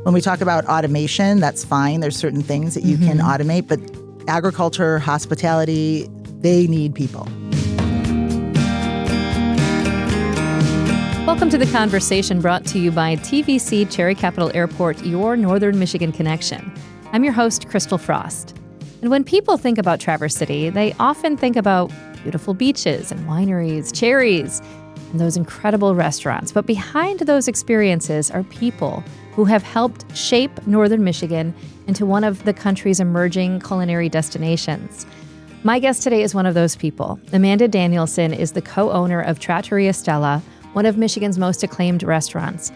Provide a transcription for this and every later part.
When we talk about automation, that's fine. There's certain things that you can automate, but agriculture, hospitality, they need people. Welcome to The Conversation, brought to you by TVC Cherry Capital Airport, your Northern Michigan connection. I'm your host, Christal Frost. And when people think about Traverse City, they often think about beautiful beaches and wineries, cherries, and those incredible restaurants. But behind those experiences are people who have helped shape Northern Michigan into one of the country's emerging culinary destinations. My guest today is one of those people. Amanda Danielson is the co-owner of Trattoria Stella, one of Michigan's most acclaimed restaurants,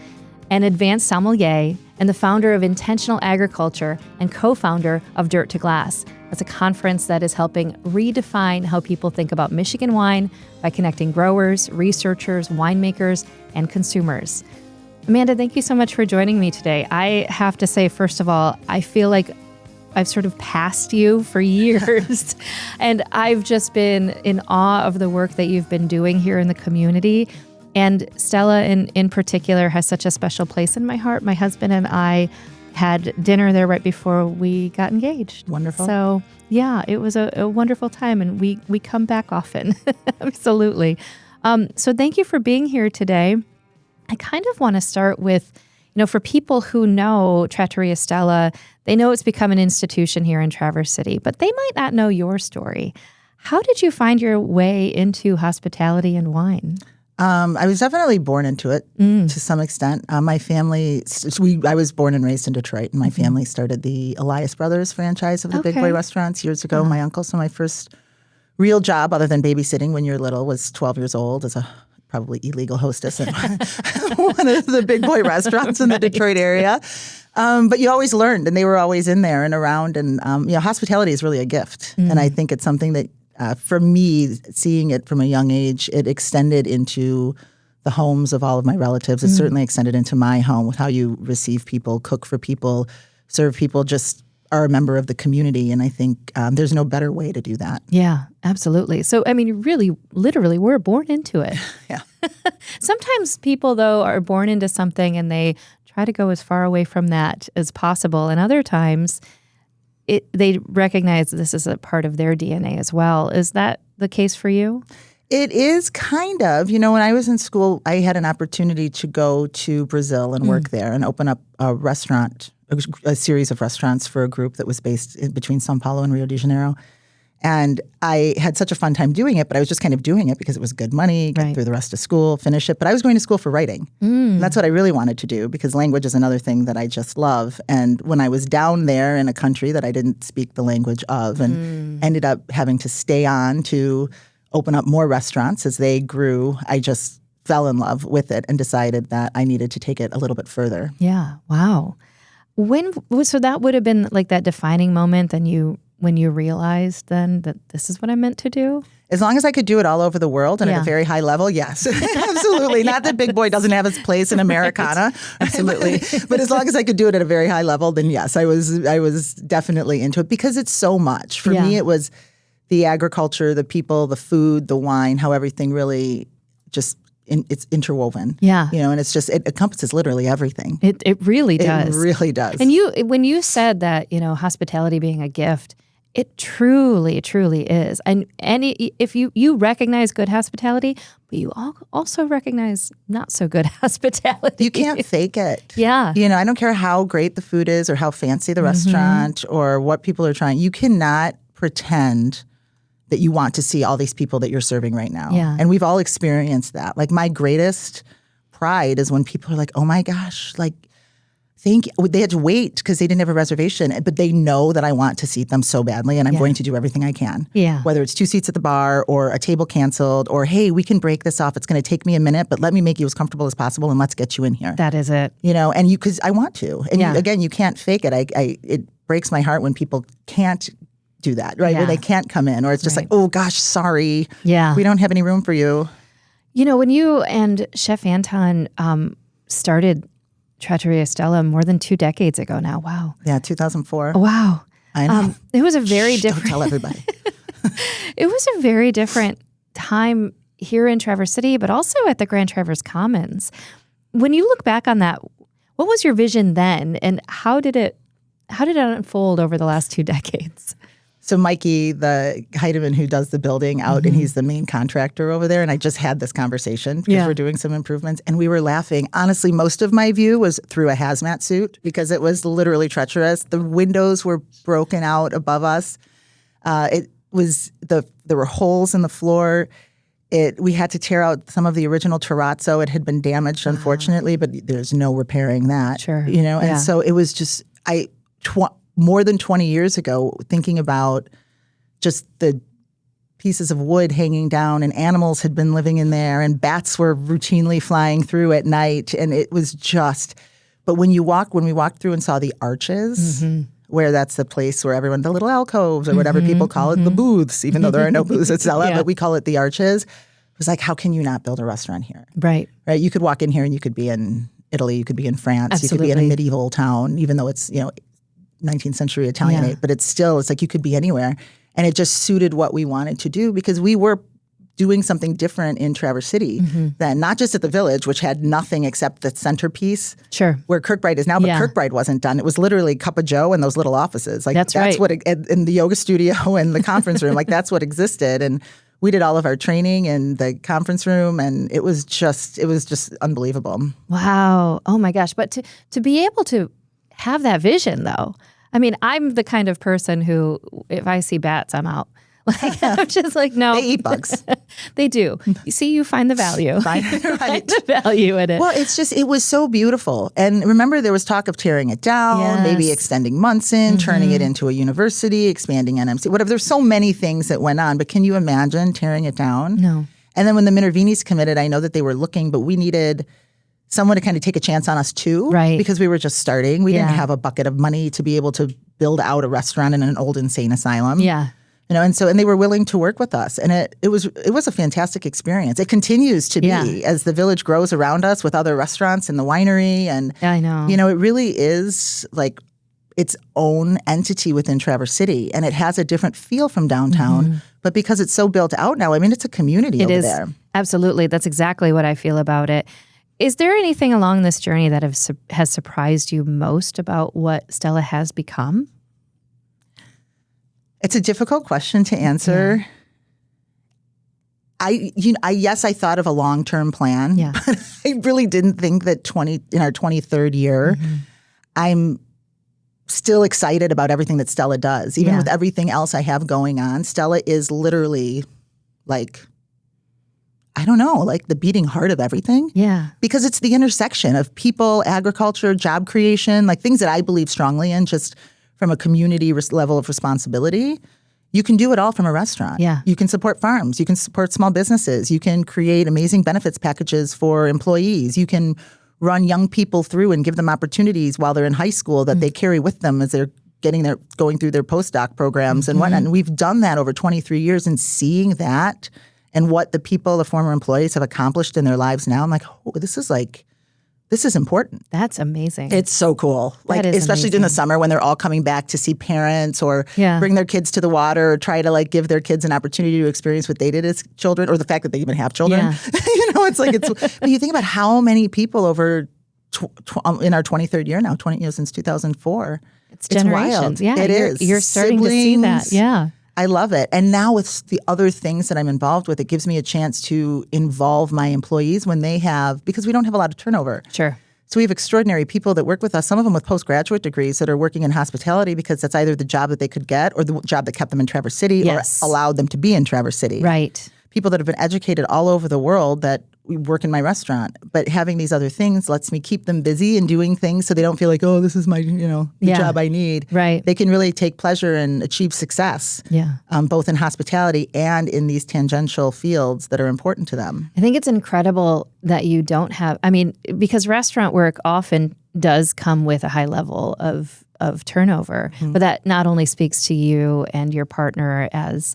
an advanced sommelier, and the founder of Intentional Agriculture and co-founder of Dirt to Glass. That's a conference that is helping redefine how people think about Michigan wine by connecting growers, researchers, winemakers, and consumers. Amanda, thank you so much for joining me today. I have to say, first of all, I feel like I've sort of passed you for years, and I've just been in awe of the work that you've been doing here in the community. And Stella in particular has such a special place in my heart. My husband and I had dinner there right before we got engaged. Wonderful. So yeah, it was a wonderful time, and we come back often. Absolutely. So thank you for being here today. I kind of want to start with, for people who know Trattoria Stella, they know it's become an institution here in Traverse City, but they might not know your story. How did you find your way into hospitality and wine? I was definitely born into it to some extent. My family, I was born and raised in Detroit, and my family started the Elias Brothers franchise of the Big Boy restaurants years ago. My uncle, so my first real job, other than babysitting when you're little, was 12 years old as a probably illegal hostess at one of the Big Boy restaurants in the Detroit area. But you always learned, and they were always in there and around. And hospitality is really a gift, and I think it's something that. For me, seeing it from a young age, it extended into the homes of all of my relatives. It certainly extended into my home with how you receive people, cook for people, serve people, just are a member of the community. And I think there's no better way to do that. Yeah, absolutely. So, really, literally, we're born into it. Yeah. Sometimes people, though, are born into something and they try to go as far away from that as possible. And other times, they recognize this is a part of their DNA as well. Is that the case for you? It is kind of. When I was in school, I had an opportunity to go to Brazil and work there and open up a restaurant, a series of restaurants for a group that was based between São Paulo and Rio de Janeiro. And I had such a fun time doing it, but I was just kind of doing it because it was good money, get through the rest of school, finish it. But I was going to school for writing. And that's what I really wanted to do, because language is another thing that I just love. And when I was down there in a country that I didn't speak the language of and ended up having to stay on to open up more restaurants as they grew, I just fell in love with it and decided that I needed to take it a little bit further. Yeah. Wow. So that would have been like that defining moment when you realized then that this is what I'm meant to do? As long as I could do it all over the world and at a very high level, yes. Absolutely. Not that Big Boy doesn't have its place in Americana. Absolutely. But as long as I could do it at a very high level, then yes, I was definitely into it, because it's so much. For me, it was the agriculture, the people, the food, the wine, how everything really just it's interwoven. Yeah. And it's just, it encompasses literally everything. It really does. It really does. And when you said that, hospitality being a gift, it truly, truly is. And if you recognize good hospitality, but you also recognize not so good hospitality. You can't fake it. Yeah. I don't care how great the food is or how fancy the restaurant or what people are trying. You cannot pretend that you want to see all these people that you're serving right now. Yeah. And we've all experienced that. Like, my greatest pride is when people are like, oh my gosh, like, thank you. They had to wait because they didn't have a reservation, but they know that I want to seat them so badly, and I'm going to do everything I can. Yeah. Whether it's 2 seats at the bar or a table canceled or, hey, we can break this off. It's going to take me a minute, but let me make you as comfortable as possible and let's get you in here. That is it. And because I want to. And you can't fake it. It breaks my heart when people can't do that, right? Where they can't come in, or it's just like, oh gosh, sorry. Yeah. We don't have any room for you. When you and Chef Anton started Trattoria Stella more than 2 decades ago now. Wow. Yeah, 2004. Wow. I know. It was a very different. Don't tell everybody. It was a very different time here in Traverse City, but also at the Grand Traverse Commons. When you look back on that, What was your vision then, and how did it unfold over the last 2 decades? So Mikey, the Heidemann who does the building out, and he's the main contractor over there. And I just had this conversation because we're doing some improvements. And we were laughing. Honestly, most of my view was through a hazmat suit because it was literally treacherous. The windows were broken out above us. There were holes in the floor. We had to tear out some of the original terrazzo. It had been damaged, unfortunately, but there's no repairing that. Sure. And so it was just more than 20 years ago, thinking about just the pieces of wood hanging down, and animals had been living in there, and bats were routinely flying through at night. And it was just, but when we walked through and saw the arches, where that's the place where everyone, the little alcoves or whatever people call it, the booths, even though there are no booths at Stella, but we call it the arches. It was like, how can you not build a restaurant here? Right. Right. You could walk in here and you could be in Italy, you could be in France, Absolutely. you could be in a medieval town, even though it's, 19th century Italianate, but it's like you could be anywhere. And it just suited what we wanted to do because we were doing something different in Traverse City than not just at the Village, which had nothing except the centerpiece where Kirkbride is now, but Kirkbride wasn't done. It was literally Cup of Joe and those little offices. Like that's right. What in the yoga studio and the conference room, like that's what existed. And we did all of our training in the conference room, and it was just unbelievable. Wow. Oh my gosh. But to be able to have that vision, though. I mean, I'm the kind of person who, if I see bats, I'm out. Like, I'm just like, no. They eat bugs. They do. You see, you find the value. Right. Find the value in it. Well, it was so beautiful. And remember, there was talk of tearing it down, maybe extending Munson, turning it into a university, expanding NMC, whatever. There's so many things that went on. But can you imagine tearing it down? No. And then when the Minervinis committed, I know that they were looking, but we needed someone to kind of take a chance on us too, right? Because we were just starting. We didn't have a bucket of money to be able to build out a restaurant in an old insane asylum. Yeah, and they were willing to work with us, and it was a fantastic experience. It continues to be as the Village grows around us with other restaurants and the winery, and I know, it really is like its own entity within Traverse City, and it has a different feel from downtown. But because it's so built out now, I mean, it's a community over there. Absolutely, that's exactly what I feel about it. Is there anything along this journey that has surprised you most about what Stella has become? It's a difficult question to answer. Yeah. I thought of a long-term plan, but I really didn't think that in our 23rd year, I'm still excited about everything that Stella does. Even with everything else I have going on, Stella is literally like, I don't know, like the beating heart of everything. Yeah. Because it's the intersection of people, agriculture, job creation, like things that I believe strongly in just from a community level of responsibility. You can do it all from a restaurant. Yeah. You can support farms. You can support small businesses. You can create amazing benefits packages for employees. You can run young people through and give them opportunities while they're in high school that they carry with them as they're going through their postdoc programs and whatnot. And we've done that over 23 years, and seeing that and what the former employees have accomplished in their lives now, I'm like, oh, this is important. That's amazing. It's so cool. Like, especially during the summer when they're all coming back to see parents or bring their kids to the water or try to like give their kids an opportunity to experience what they did as children, or the fact that they even have children. Yeah. When you think about how many people over in our 23rd year now, since 2004. It's generations. Wild. Yeah. It is. You're starting to see that. Yeah. I love it. And now with the other things that I'm involved with, it gives me a chance to involve my employees when because we don't have a lot of turnover. Sure. So we have extraordinary people that work with us, some of them with postgraduate degrees that are working in hospitality because that's either the job that they could get or the job that kept them in Traverse City or allowed them to be in Traverse City. Right. People that have been educated all over the world that we work in my restaurant. But having these other things lets me keep them busy and doing things so they don't feel like, oh, this is my, the job I need. Right. They can really take pleasure and achieve success, both in hospitality and in these tangential fields that are important to them. I think it's incredible that you don't have, because restaurant work often does come with a high level of turnover, but that not only speaks to you and your partner as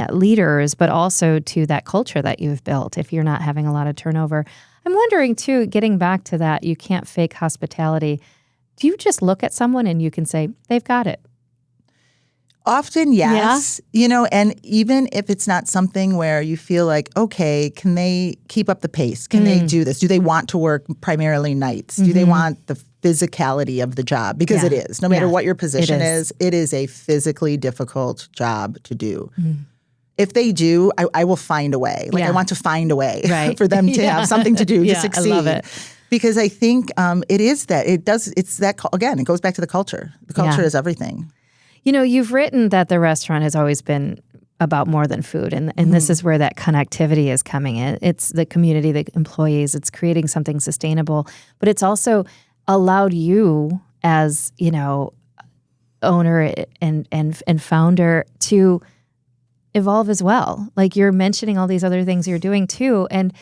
leaders, but also to that culture that you've built if you're not having a lot of turnover. I'm wondering too, getting back to that, you can't fake hospitality. Do you just look at someone and you can say, they've got it? Often, yes. And even if it's not something where you feel like, okay, can they keep up the pace? Can they do this? Do they want to work primarily nights? Do they want the physicality of the job? Because it is. No matter what your position is, it is a physically difficult job to do. If they do, I will find a way. I want to find a way for them to have something to do to succeed. I love it. Because I think it is that. It's that, again, it goes back to the culture. The culture is everything. You've written that the restaurant has always been about more than food, and this is where that connectivity is coming in. It's the community, the employees, it's creating something sustainable, but it's also allowed you as, owner and founder to evolve as well. Like you're mentioning all these other things you're doing too, and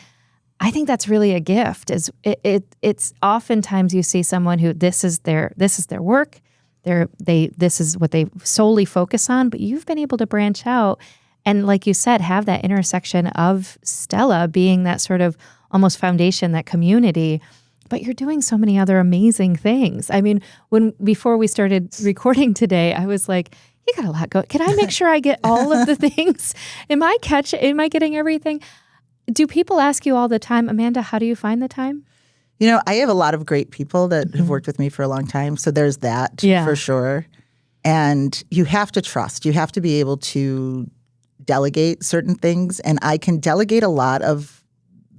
I think that's really a gift. It's oftentimes you see someone who this is their work. This is what they solely focus on, but you've been able to branch out and, like you said, have that intersection of Stella being that sort of almost foundation, that community, but you're doing so many other amazing things. I mean, before we started recording today, I was like, you got a lot going. Can I make sure I get all of the things? Am I getting everything? Do people ask you all the time, Amanda, how do you find the time? I have a lot of great people that have worked with me for a long time. So there's that for sure. And you have to trust. You have to be able to delegate certain things. And I can delegate a lot of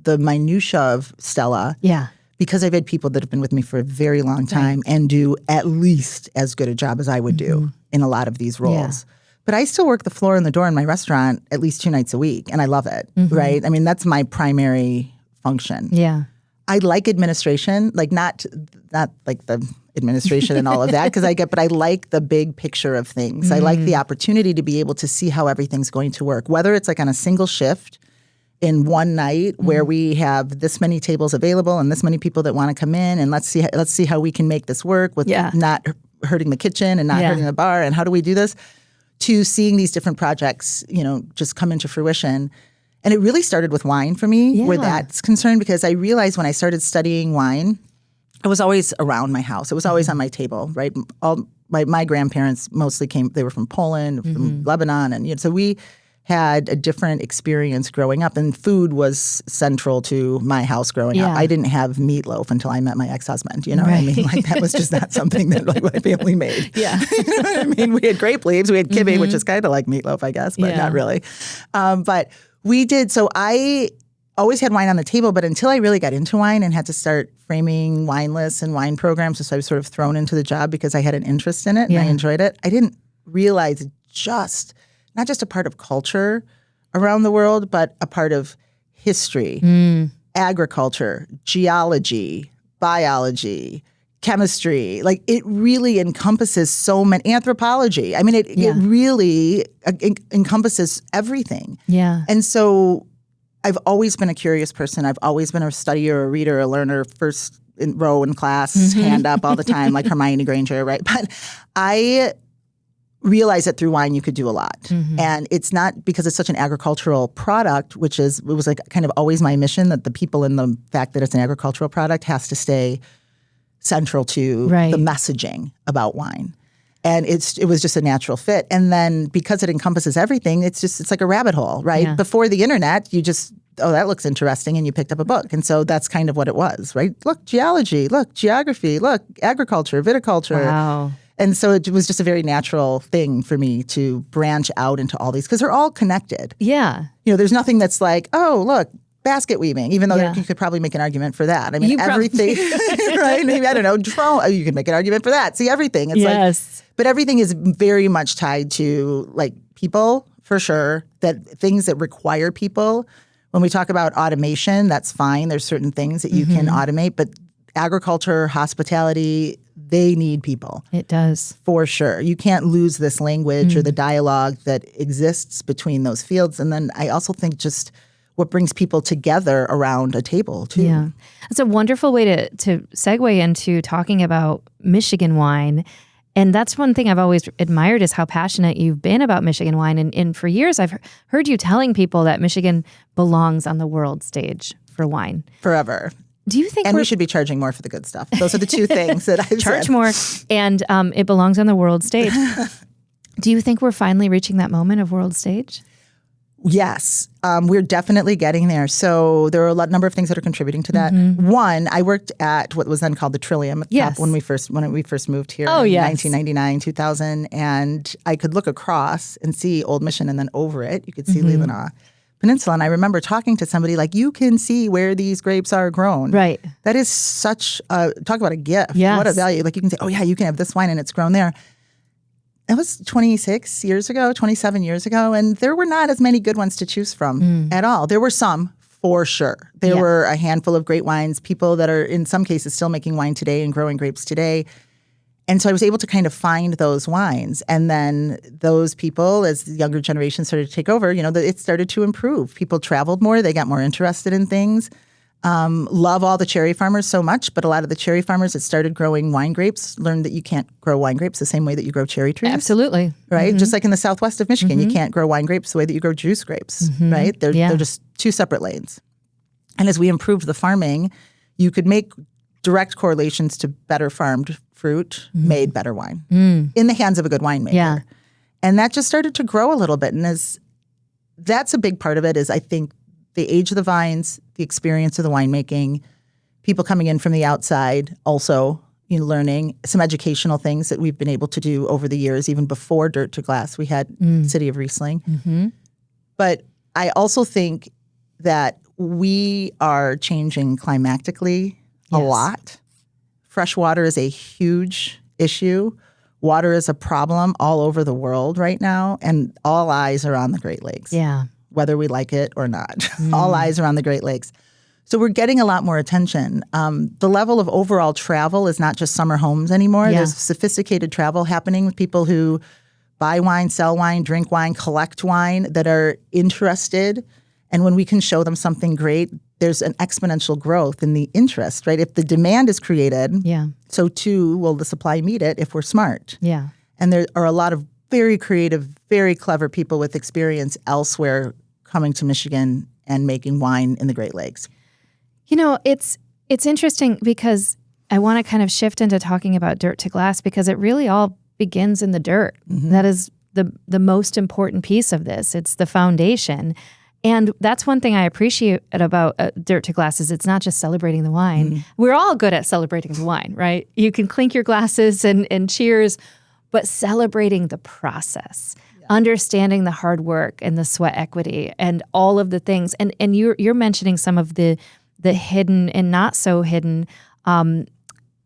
the minutia of Stella. Yeah. Because I've had people that have been with me for a very long time and do at least as good a job as I would do in a lot of these roles. Yeah. But I still work the floor and the door in my restaurant at least 2 nights a week. And I love it, right? I mean, that's my primary function. Yeah. I like administration, like not like the administration and all of that, but I like the big picture of things. I like the opportunity to be able to see how everything's going to work, whether it's like on a single shift in one night where we have this many tables available and this many people that want to come in, and let's see how we can make this work with not hurting the kitchen and not hurting the bar, and how do we do this, to seeing these different projects, just come into fruition. And it really started with wine for me, where that's concerned, because I realized when I started studying wine, it was always around my house. It was always on my table, right? All my grandparents mostly they were from Poland, from Lebanon, and so we had a different experience growing up, and food was central to my house growing up. I didn't have meatloaf until I met my ex-husband. You know what I mean? Like that was just not something that my family made. Yeah. You know what I mean? We had grape leaves, we had kibbe, which is kind of like meatloaf, I guess, but not really. But we did. So I always had wine on the table, but until I really got into wine and had to start framing wine lists and wine programs, so I was sort of thrown into the job because I had an interest in it and I enjoyed it. I didn't realize not just a part of culture around the world, but a part of history, agriculture, geology, biology, chemistry. Like it really encompasses so many, anthropology. I mean, it really encompasses everything. Yeah. And so I've always been a curious person. I've always been a studier, a reader, a learner, first in row in class, hand up all the time, like Hermione Granger, right? But I realized that through wine you could do a lot. And it's not because it's such an agricultural product, it was like kind of always my mission that the people in the fact that it's an agricultural product has to stay central to the messaging about wine. And it was just a natural fit. And then because it encompasses everything, it's like a rabbit hole, right? Yeah. Before the internet, you just, that looks interesting, and you picked up a book. And so that's kind of what it was, right? Look, geology, look, geography, look, agriculture, viticulture. Wow. And so it was just a very natural thing for me to branch out into all these, because they're all connected. Yeah. There's nothing that's like, oh, look, basket weaving, even though you could probably make an argument for that. I mean, everything, right? Maybe, I don't know, drone, you could make an argument for that. See, everything. It's but everything is very much tied to like people, for sure, that things that require people. When we talk about automation, that's fine. There's certain things that you can automate, but agriculture, hospitality, they need people. It does. For sure. You can't lose this language or the dialogue that exists between those fields. And then I also think just what brings people together around a table, too. Yeah. It's a wonderful way to segue into talking about Michigan wine. And that's one thing I've always admired, is how passionate you've been about Michigan wine. And for years, I've heard you telling people that Michigan belongs on the world stage for wine. Forever. Do you think we should be charging more for the good stuff? Those are the two things that I've charge said. more, and it belongs on the world stage. Do you think we're finally reaching that moment of world stage? Yes, we're definitely getting there. So there are a number of things that are contributing to that. One, I worked at what was then called the Trillium when we first moved here in 1999, 2000, and I could look across and see Old Mission, and then over it you could see Leelanau Peninsula. And I remember talking to somebody like, you can see where these grapes are grown. Right. That is such talk about a gift. Yes. What a value. Like you can say, oh yeah, you can have this wine and it's grown there. That was 26 years ago, 27 years ago, and there were not as many good ones to choose from at all. There were some, for sure. There were a handful of great wines, people that are in some cases still making wine today and growing grapes today. And so I was able to kind of find those wines. And then those people, as the younger generation started to take over, it started to improve. People traveled more. They got more interested in things. Love all the cherry farmers so much, but a lot of the cherry farmers that started growing wine grapes learned that you can't grow wine grapes the same way that you grow cherry trees. Absolutely. Right? Just like in the southwest of Michigan, you can't grow wine grapes the way that you grow juice grapes, right? They're just two separate lanes. And as we improved the farming, you could make direct correlations to better farmed fruit made better wine in the hands of a good winemaker. Yeah. And that just started to grow a little bit. And that's a big part of it is I think the age of the vines, the experience of the winemaking, people coming in from the outside also learning some educational things that we've been able to do over the years. Even before Dirt to Glass, we had City of Riesling. But I also think that we are changing climatically a lot. Fresh water is a huge issue. Water is a problem all over the world right now, and all eyes are on the Great Lakes. Yeah. Whether we like it or not. All eyes are on the Great Lakes. So we're getting a lot more attention. The level of overall travel is not just summer homes anymore. Yeah. There's sophisticated travel happening with people who buy wine, sell wine, drink wine, collect wine that are interested. And when we can show them something great, there's an exponential growth in the interest, right? If the demand is created, so too will the supply meet it if we're smart. Yeah. And there are a lot of very creative, very clever people with experience elsewhere coming to Michigan and making wine in the Great Lakes. It's interesting because I want to kind of shift into talking about Dirt to Glass because it really all begins in the dirt. That is the most important piece of this. It's the foundation. And that's one thing I appreciate about Dirt to Glass is it's not just celebrating the wine. We're all good at celebrating the wine, right? You can clink your glasses and cheers, but celebrating the process, understanding the hard work and the sweat equity and all of the things. And you're mentioning some of the hidden and not so hidden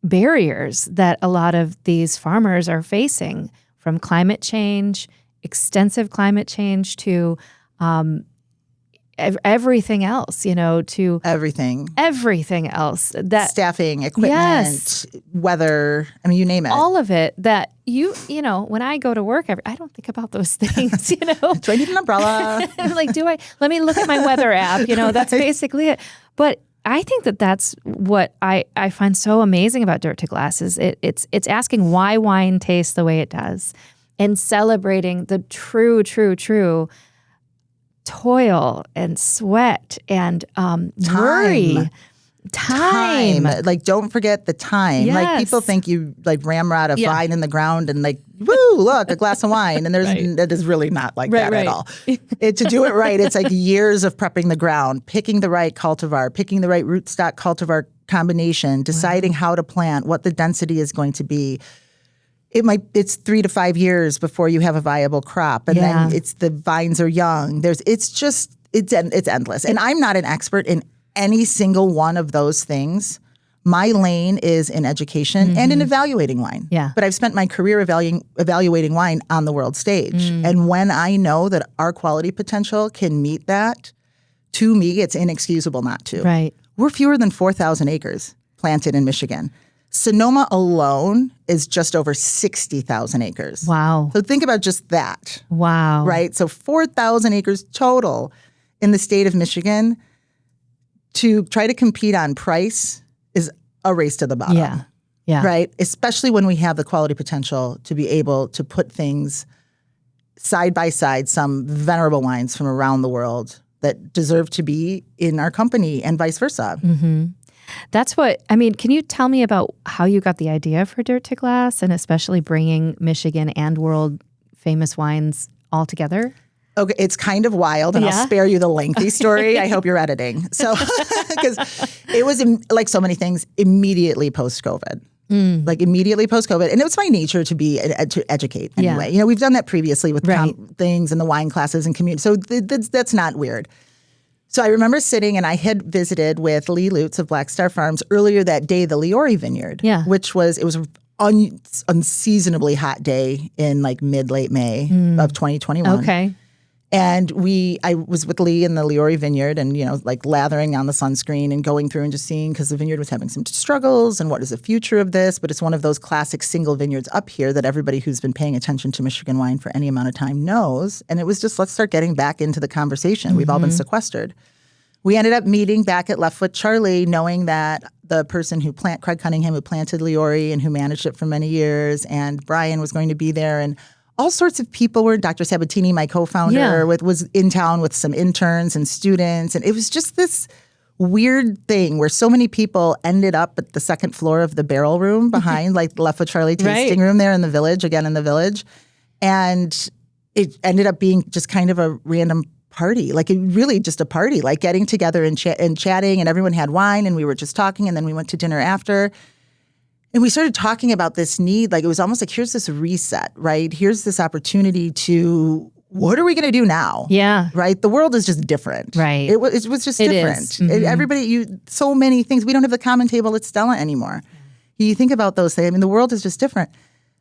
barriers that a lot of these farmers are facing, from climate change, extensive climate change, to everything else, to everything else, that staffing, equipment, weather, you name it. All of it that when I go to work, I don't think about those things, Do I need an umbrella? Like, let me look at my weather app, that's basically it. But I think that what I find so amazing about Dirt to Glass is it's asking why wine tastes the way it does and celebrating the true toil and sweat and worry. Time. Like, don't forget the time. Yes. Like, people think you ramrod a vine in the ground and woo, look, a glass of wine. And that is really not like that at all. To do it right, it's like years of prepping the ground, picking the right cultivar, picking the right rootstock cultivar combination, deciding how to plant, what the density is going to be. It's 3 to 5 years before you have a viable crop. And then the vines are young. It's endless. And I'm not an expert in any single one of those things. My lane is in education and in evaluating wine. Yeah. But I've spent my career evaluating wine on the world stage. And when I know that our quality potential can meet that, to me, it's inexcusable not to. Right. We're fewer than 4,000 acres planted in Michigan. Sonoma alone is just over 60,000 acres. Wow. So think about just that. Wow. Right? So 4,000 acres total in the state of Michigan. To try to compete on price is a race to the bottom. Yeah. Yeah. Right? Especially when we have the quality potential to be able to put things side by side, some venerable wines from around the world that deserve to be in our company and vice versa. That's can you tell me about how you got the idea for Dirt to Glass and especially bringing Michigan and world famous wines all together? Okay, it's kind of wild, and I'll spare you the lengthy story. I hope you're editing. So, because it was like so many things immediately post-COVID. Like immediately post-COVID. And it was my nature to be to educate anyway. You know, we've done that previously with things and the wine classes and community. So that's not weird. So I remember sitting, and I had visited with Lee Lutz of Black Star Farms earlier that day, the Liori Vineyard, which was, it was an unseasonably hot day in like late May of 2021. Okay. And I was with Lee in the Liori Vineyard and, you know, like lathering on the sunscreen and going through and just seeing, because the vineyard was having some struggles and what is the future of this? But it's one of those classic single vineyards up here that everybody who's been paying attention to Michigan wine for any amount of time knows. And it was just, let's start getting back into the conversation. We've all been sequestered. We ended up meeting back at Left Foot Charlie, knowing that the person Craig Cunningham, who planted Liori and who managed it for many years, and Brian was going to be there, and all sorts of people were. Dr. Sabatini, my co-founder, was in town with some interns and students. And it was just this weird thing where so many people ended up at the second floor of the barrel room behind like the Left Foot Charlie tasting room there in the village. And it ended up being just kind of a random party, like really just a party, like getting together and chatting, and everyone had wine and we were just talking, and then we went to dinner after. And we started talking about this need, like it was almost like, here's this reset, right? Here's this opportunity to, what are we going to do now? Yeah. Right? The world is just different. Right. It was just different. Everybody, so many things. We don't have the common table at Stella anymore. You think about those things. I mean, the world is just different.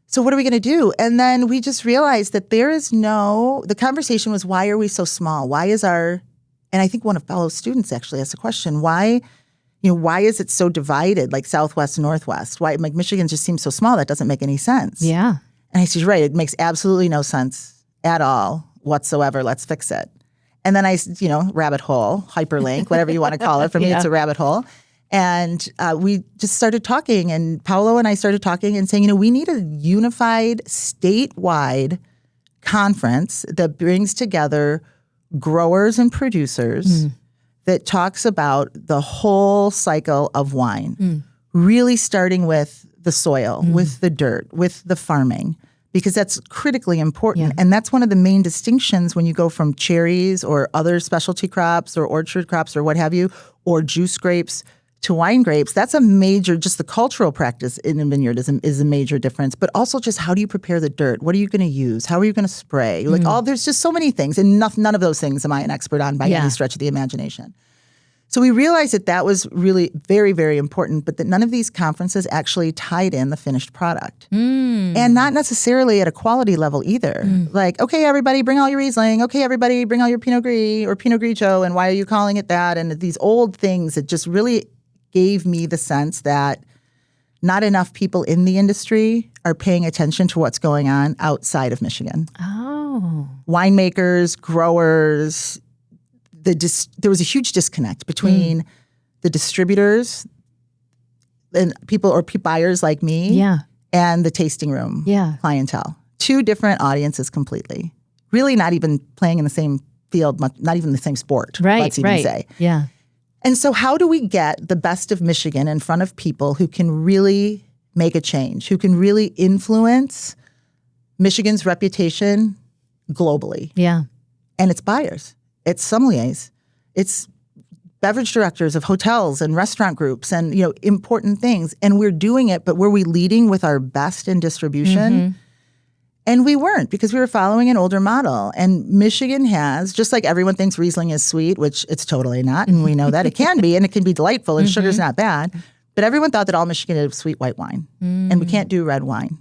So what are we going to do? And then we just realized that the conversation was, why are we so small? And I think one of fellow students actually asked the question, why is it so divided, like Southwest, Northwest? Why, like Michigan just seems so small, that doesn't make any sense. Yeah. And I said, you're right, it makes absolutely no sense at all whatsoever. Let's fix it. And then rabbit hole, hyperlink, whatever you want to call it. For me, it's a rabbit hole. And we just started talking, and Paolo and I started talking and saying, we need a unified statewide conference that brings together growers and producers that talks about the whole cycle of wine, really starting with the soil, with the dirt, with the farming, because that's critically important. And that's one of the main distinctions when you go from cherries or other specialty crops or orchard crops or what have you, or juice grapes to wine grapes. That's a major, just the cultural practice in a vineyard is a major difference. But also just, how do you prepare the dirt? What are you going to use? How are you going to spray? There's just so many things. And none of those things am I an expert on by any stretch of the imagination. So we realized that was really very, very important, but that none of these conferences actually tied in the finished product. And not necessarily at a quality level either. Like, okay, everybody, bring all your Riesling. Okay, everybody, bring all your Pinot Gris or Pinot Grigio. And why are you calling it that? And these old things that just really gave me the sense that not enough people in the industry are paying attention to what's going on outside of Michigan. Oh. Winemakers, growers, there was a huge disconnect between the distributors and people or buyers like me and the tasting room clientele. Two different audiences completely. Really not even playing in the same field, not even the same sport, let's even say. Yeah. And so how do we get the best of Michigan in front of people who can really make a change, who can really influence Michigan's reputation globally? Yeah. And it's buyers. It's sommeliers. It's beverage directors of hotels and restaurant groups and, important things. And we're doing it, but were we leading with our best in distribution? And we weren't, because we were following an older model. And Michigan has, just like everyone thinks Riesling is sweet, which it's totally not, and we know that it can be, and it can be delightful, and sugar's not bad. But everyone thought that all Michigan is sweet white wine, and we can't do red wine.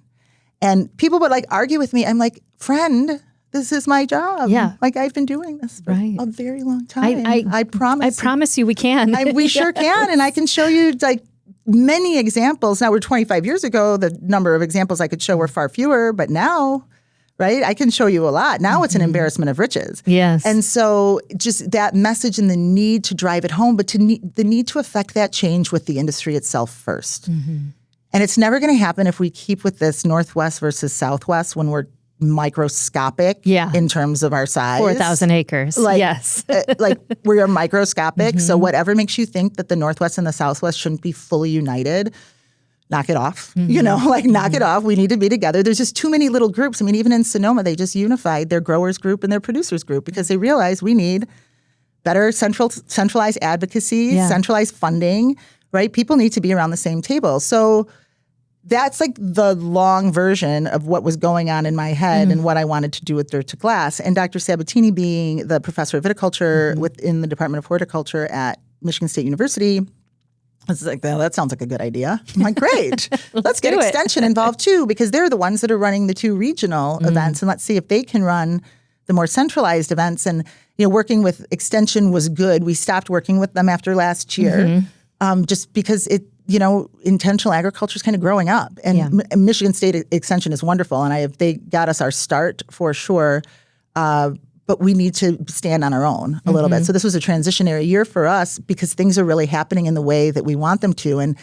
And people would argue with me. I'm like, friend, this is my job. Yeah. I've been doing this for a very long time. I promise. I promise you we can. We sure can. And I can show you many examples. Now, we're 25 years ago. The number of examples I could show were far fewer. But now, right, I can show you a lot. Now it's an embarrassment of riches. Yes. And so just that message and the need to drive it home, but the need to affect that change with the industry itself first. And it's never going to happen if we keep with this Northwest versus Southwest when we're microscopic in terms of our size. 4,000 acres. Yes. We are microscopic. So whatever makes you think that the Northwest and the Southwest shouldn't be fully united, knock it off, knock it off. We need to be together. There's just too many little groups. I mean, even in Sonoma, they just unified their growers group and their producers group because they realized we need better centralized advocacy, centralized funding, right? People need to be around the same table. So that's like the long version of what was going on in my head and what I wanted to do with Dirt to Glass. And Dr. Sabatini, being the professor of viticulture within the Department of Horticulture at Michigan State University, I was like, well, that sounds like a good idea. I'm like, great. Let's get Extension involved too, because they're the ones that are running the 2 regional events. And let's see if they can run the more centralized events. And, working with Extension was good. We stopped working with them after last year just because intentional agriculture is kind of growing up. And Michigan State Extension is wonderful. And they got us our start for sure. But we need to stand on our own a little bit. So this was a transitionary year for us because things are really happening in the way that we want them to. And,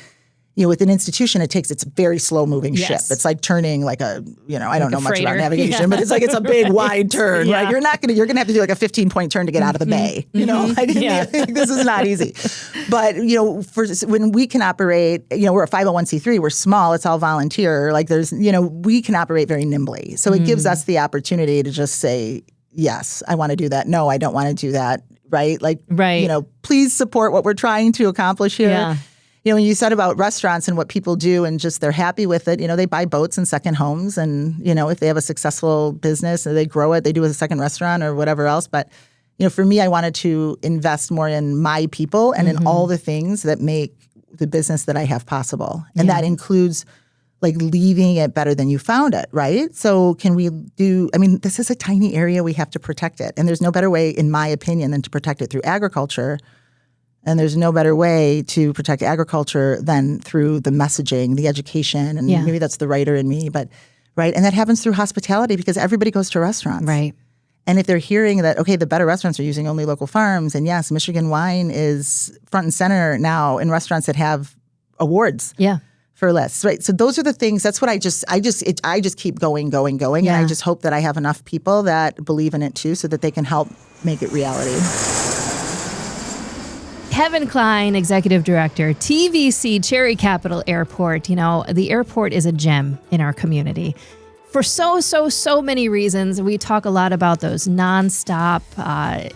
with an institution, it's a very slow moving ship. It's like turning like a, I don't know much about navigation, but it's like it's a big wide turn, right? You're going to have to do like a 15-point turn to get out of the bay, this is not easy. But, when we can operate, we're a 501c3, we're small, it's all volunteer. Like we can operate very nimbly. So it gives us the opportunity to just say, yes, I want to do that. No, I don't want to do that. Right? Please support what we're trying to accomplish here. Yeah. When you said about restaurants and what people do and just they're happy with it, they buy boats and second homes. And, if they have a successful business and they grow it, they do a second restaurant or whatever else. But, for me, I wanted to invest more in my people and in all the things that make the business that I have possible. And that includes like leaving it better than you found it, right? So can we this is a tiny area, we have to protect it. And there's no better way, in my opinion, than to protect it through agriculture. And there's no better way to protect agriculture than through the messaging, the education, and maybe that's the writer in me, but right? And that happens through hospitality because everybody goes to restaurants. Right. And if they're hearing that, okay, the better restaurants are using only local farms, and yes, Michigan wine is front and center now in restaurants that have awards for lists, right? So those are the things, that's what I just keep going. And I just hope that I have enough people that believe in it too so that they can help make it reality. Kevin Klein, Executive Director, TVC Cherry Capital Airport. The airport is a gem in our community for so many reasons. We talk a lot about those nonstop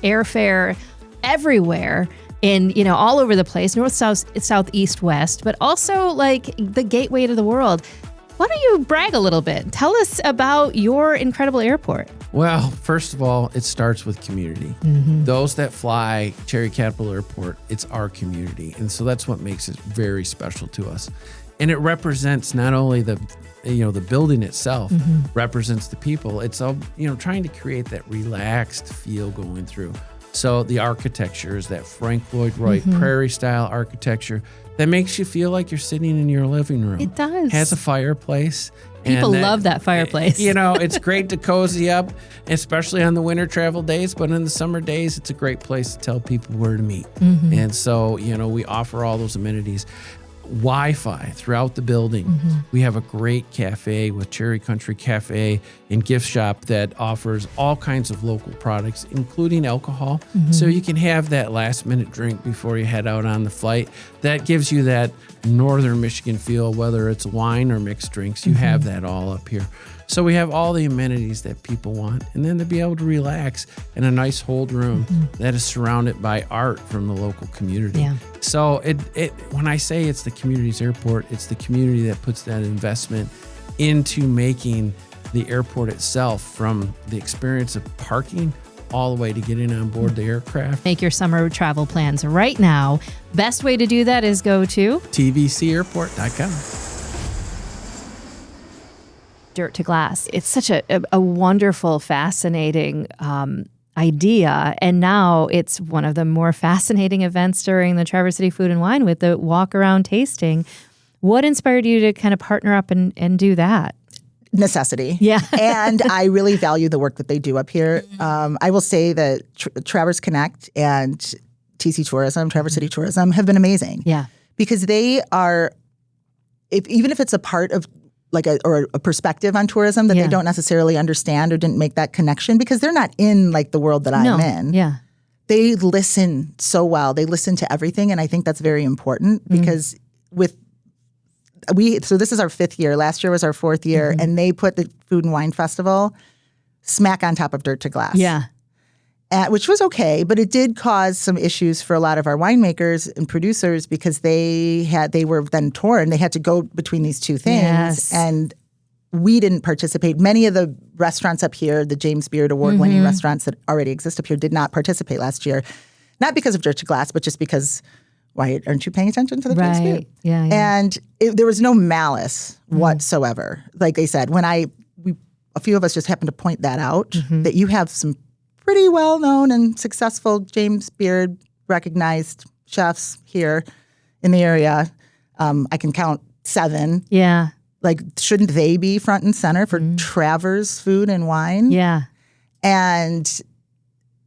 airfare everywhere in, all over the place, north, south, east, west, but also like the gateway to the world. Why don't you brag a little bit? Tell us about your incredible airport. Well, first of all, it starts with community. Those that fly Cherry Capital Airport, it's our community. And so that's what makes it very special to us. And it represents not only the building itself, represents the people. It's all, trying to create that relaxed feel going through. So the architecture is that Frank Lloyd Wright prairie style architecture that makes you feel like you're sitting in your living room. It does. Has a fireplace. People love that fireplace. It's great to cozy up, especially on the winter travel days. But in the summer days, it's a great place to tell people where to meet. And so, we offer all those amenities. Wi-Fi throughout the building. We have a great cafe with Cherry Country Cafe and gift shop that offers all kinds of local products, including alcohol. So you can have that last minute drink before you head out on the flight. That gives you that northern Michigan feel, whether it's wine or mixed drinks. You have that all up here. So we have all the amenities that people want, and then to be able to relax in a nice hold room that is surrounded by art from the local community. Yeah. So it when I say it's the community's airport, it's the community that puts that investment into making the airport itself, from the experience of parking all the way to getting on board the aircraft. Make your summer travel plans right now. Best way to do that is go to tvcairport.com. Dirt to Glass. It's such a wonderful, fascinating idea. And now it's one of the more fascinating events during the Traverse City Food and Wine with the walk around tasting. What inspired you to kind of partner up and do that? Necessity. Yeah. And I really value the work that they do up here. I will say that Traverse Connect and TC Tourism, Traverse City Tourism, have been amazing. Yeah. Because they are, even if it's a part of a perspective on tourism that they don't necessarily understand or didn't make that connection, because they're not in the world that I'm in. Yeah. They listen so well. They listen to everything. And I think that's very important because So this is our 5th year. Last year was our 4th year, and they put the Food and Wine Festival smack on top of Dirt to Glass. Yeah. Which was okay, but it did cause some issues for a lot of our winemakers and producers because they were then torn. They had to go between these two things. Yes. And we didn't participate. Many of the restaurants up here, the James Beard award-winning restaurants that already exist up here, did not participate last year. Not because of Dirt to Glass, but just because, why aren't you paying attention to the James Beard? Yeah. And there was no malice whatsoever. Like they said, a few of us just happened to point that out, that you have some pretty well-known and successful James Beard recognized chefs here in the area. I can count 7. Yeah. Like, shouldn't they be front and center for Travers Food and Wine? Yeah. And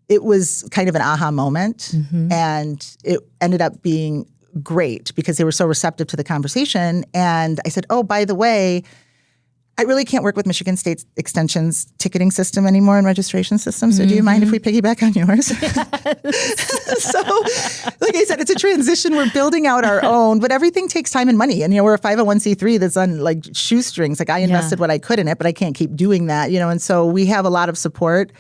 it was kind of an aha moment. And it ended up being great because they were so receptive to the conversation. And I said, oh, by the way, I really can't work with Michigan State Extension's ticketing system anymore and registration system. So do you mind if we piggyback on yours? So, like I said, it's a transition. We're building out our own, but everything takes time and money. And, we're a 501c3 that's on like shoestrings. Like I invested what I could in it, but I can't keep doing that, And so we have a lot of support,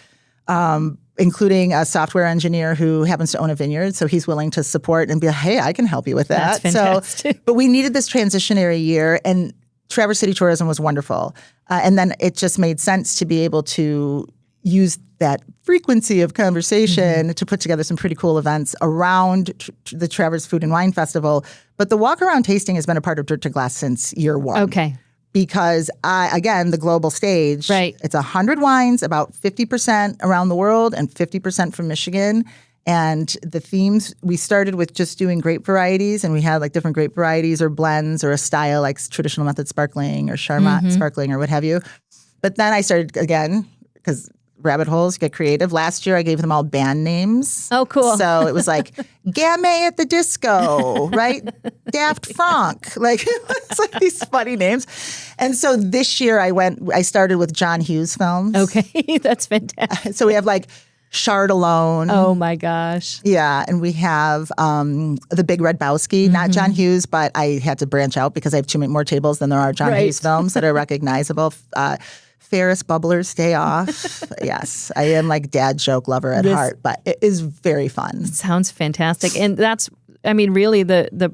including a software engineer who happens to own a vineyard. So he's willing to support and be like, hey, I can help you with that. That's fantastic. So, but we needed this transitionary year, and Traverse City Tourism was wonderful. And then it just made sense to be able to use that frequency of conversation to put together some pretty cool events around the Traverse Food and Wine Festival. But the walk-around tasting has been a part of Dirt to Glass since year 1. Okay. Because, again, the global stage, it's 100 wines, about 50% around the world and 50% from Michigan. And the themes, we started with just doing grape varieties, and we had like different grape varieties or blends or a style like traditional method sparkling or Charmat sparkling or what have you. But then I started again, because rabbit holes get creative. Last year I gave them all band names. Oh, cool. So it was like Gamay at the Disco, right? Daft Frank. Like, it's like these funny names. And so this year I started with John Hughes films. Okay, that's fantastic. So we have like Chard Alone. Oh my gosh. Yeah, and we have the Big Red Bowski, not John Hughes, but I had to branch out because I have too many more tables than there are John Hughes films that are recognizable. Ferris Bubbler's Day Off. Yes, I am like dad joke lover at heart, but it is very fun. It sounds fantastic. And that's, I mean, really the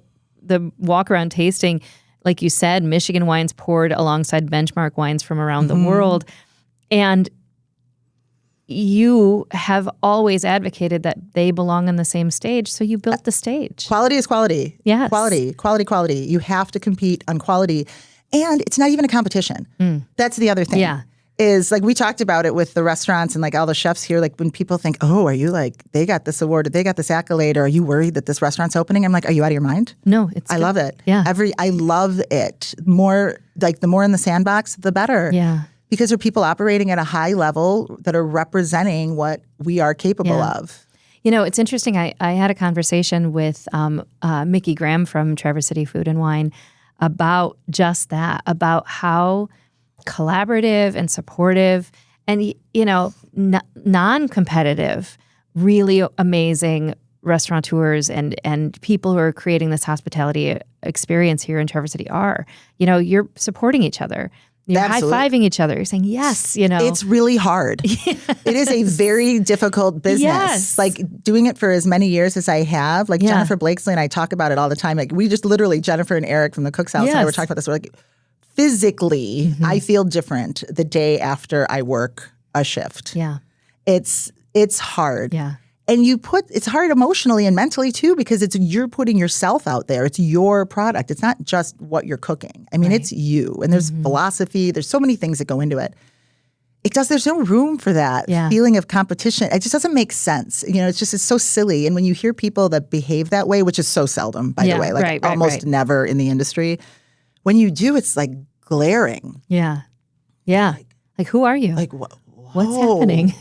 walk around tasting, like you said, Michigan wines poured alongside benchmark wines from around the world. And you have always advocated that they belong on the same stage, so you built the stage. Quality is quality. Yes. Quality. You have to compete on quality. And it's not even a competition. That's the other thing. Yeah. Is like we talked about it with the restaurants and like all the chefs here. Like when people think, oh, are you like, they got this award or they got this accolade, or are you worried that this restaurant's opening? I'm like, are you out of your mind? No, it's I love it. Yeah. I love it. More, like the more in the sandbox, the better. Yeah. Because there are people operating at a high level that are representing what we are capable of. You know, it's interesting. I had a conversation with Mickey Graham from Traverse City Food and Wine about just that, about how collaborative and supportive and, you know, non-competitive, really amazing restaurateurs and people who are creating this hospitality experience here in Traverse City are. You know, you're supporting each other. You're high-fiving each other. You're saying, yes, you know. It's really hard. Yes. It is a very difficult business. Yes. Like doing it for as many years as I have. Like Jennifer Blakesley and I talk about it all the time. Like we just literally, Jennifer and Eric from the Cook's House and I were talking about this. We're like, physically, I feel different the day after I work a shift. Yeah. It's hard. Yeah. And it's hard emotionally and mentally too, because you're putting yourself out there. It's your product. It's not just what you're cooking. I mean, it's you. And there's philosophy. There's so many things that go into it. There's no room for that feeling of competition. It just doesn't make sense. You know, it's so silly. And when you hear people that behave that way, which is so seldom, by the way, like almost never in the industry, when you do, it's like glaring. Yeah. Yeah. Like who are you? Like, what's happening?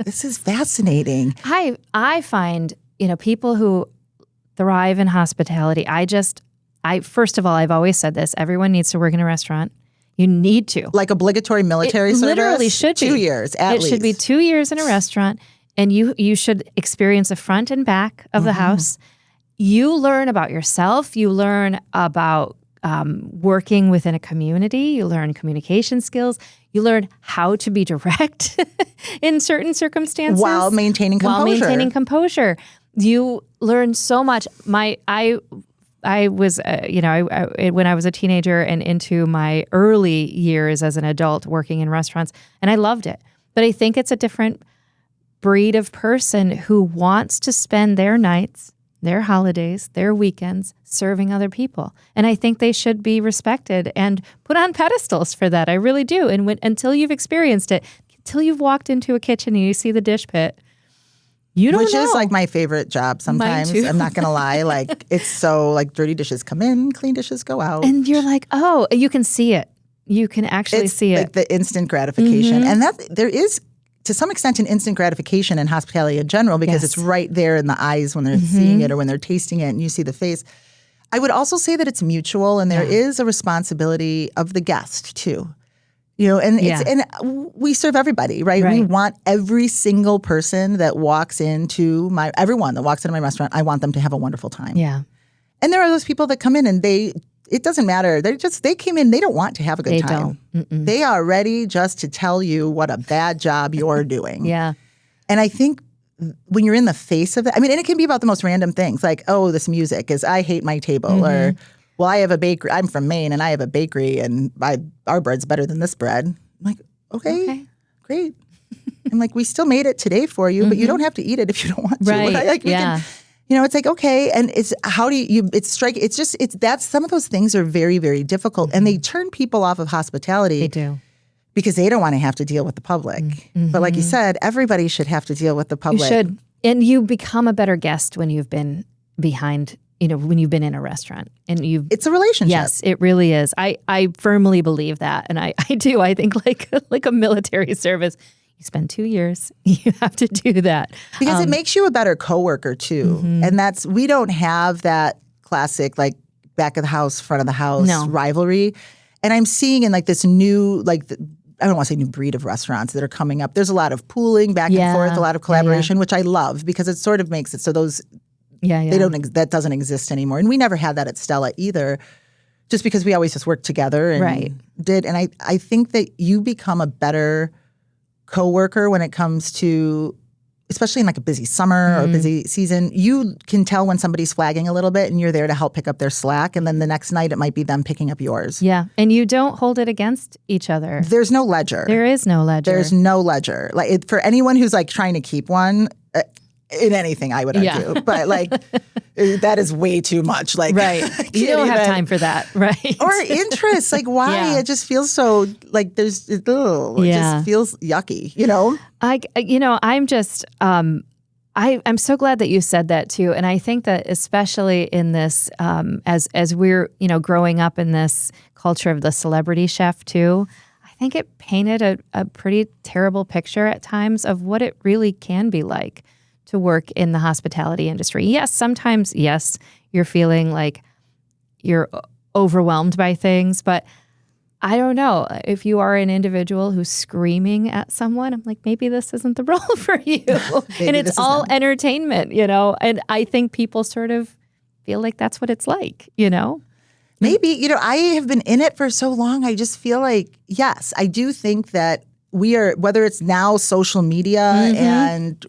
This is fascinating. I find, you know, people who thrive in hospitality, first of all, I've always said this, everyone needs to work in a restaurant. You need to. Like obligatory military service? Literally should be. 2 years at least. It should be 2 years in a restaurant, and you should experience the front and back of the house. You learn about yourself. You learn about working within a community. You learn communication skills. You learn how to be direct in certain circumstances. While maintaining composure. You learn so much. I was, when I was a teenager and into my early years as an adult working in restaurants, and I loved it. But I think it's a different breed of person who wants to spend their nights, their holidays, their weekends serving other people. And I think they should be respected and put on pedestals for that. I really do. And until you've experienced it, until you've walked into a kitchen and you see the dish pit, you don't Which know. is like my favorite job sometimes. I'm not going to lie. Like, it's so like dirty dishes come in, clean dishes go out. And you're like, oh, you can see it. You can actually see it. It's like the instant gratification. And that there is, to some extent, an instant gratification in hospitality in general because it's right there in the eyes when they're seeing it or when they're tasting it and you see the face. I would also say that it's mutual and there is a responsibility of the guest too. You know, and and we serve everybody, right? We want every single person that walks into everyone that walks into my restaurant, I want them to have a wonderful time. Yeah. And there are those people that come in and it doesn't matter. They came in, they don't want to have a good time. They are ready just to tell you what a bad job you're doing. Yeah. And I think when you're in the face of it, I mean, and it can be about the most random things like, oh, this music is, I hate my table or, well, I have a bakery. I'm from Maine and I have a bakery and our bread's better than this bread. I'm like, okay. Great. I'm like, we still made it today for you, but you don't have to eat it if you don't want to. Right. Like, we can, you know, it's like, okay. And it's, how do you, that's, some of those things are very, very difficult and they turn people off of hospitality. They do. Because they don't want to have to deal with the public. But like you said, everybody should have to deal with the public. You should. And you become a better guest when you've been behind, when you've been in a restaurant and it's a relationship. Yes, it really is. I firmly believe that. And I do. I think like a military service, you spend 2 years, you have to do that. Because it makes you a better coworker too. And we don't have that classic like back of the house, front of the house rivalry. And I'm seeing in like this new, I don't want to say new breed of restaurants that are coming up. There's a lot of pooling back and forth, a lot of collaboration, which I love because it sort of makes it so those that doesn't exist anymore. And we never had that at Stella either, just because we always just worked together and did. And I think that you become a better coworker when it comes to, especially in like a busy summer or a busy season, you can tell when somebody's flagging a little bit and you're there to help pick up their slack. And then the next night it might be them picking up yours. Yeah. And you don't hold it against each other. There's no ledger. There is no ledger. There's no ledger. Like for anyone who's like trying to keep one, in anything, I would argue. But like, that is way too much. Like, you don't have time for that, right? Or interest. Like, why? It just feels so like it just feels yucky, you know? I'm just, I'm so glad that you said that too. And I think that especially in this, as we're, growing up in this culture of the celebrity chef too, I think it painted a pretty terrible picture at times of what it really can be like to work in the hospitality industry. Yes, sometimes, you're feeling like you're overwhelmed by things, but I don't know. If you are an individual who's screaming at someone, I'm like, maybe this isn't the role for you. And it's all entertainment, and I think people sort of feel like that's what it's like, Maybe, I have been in it for so long. I just feel like, yes, I do think that we are, whether it's now social media and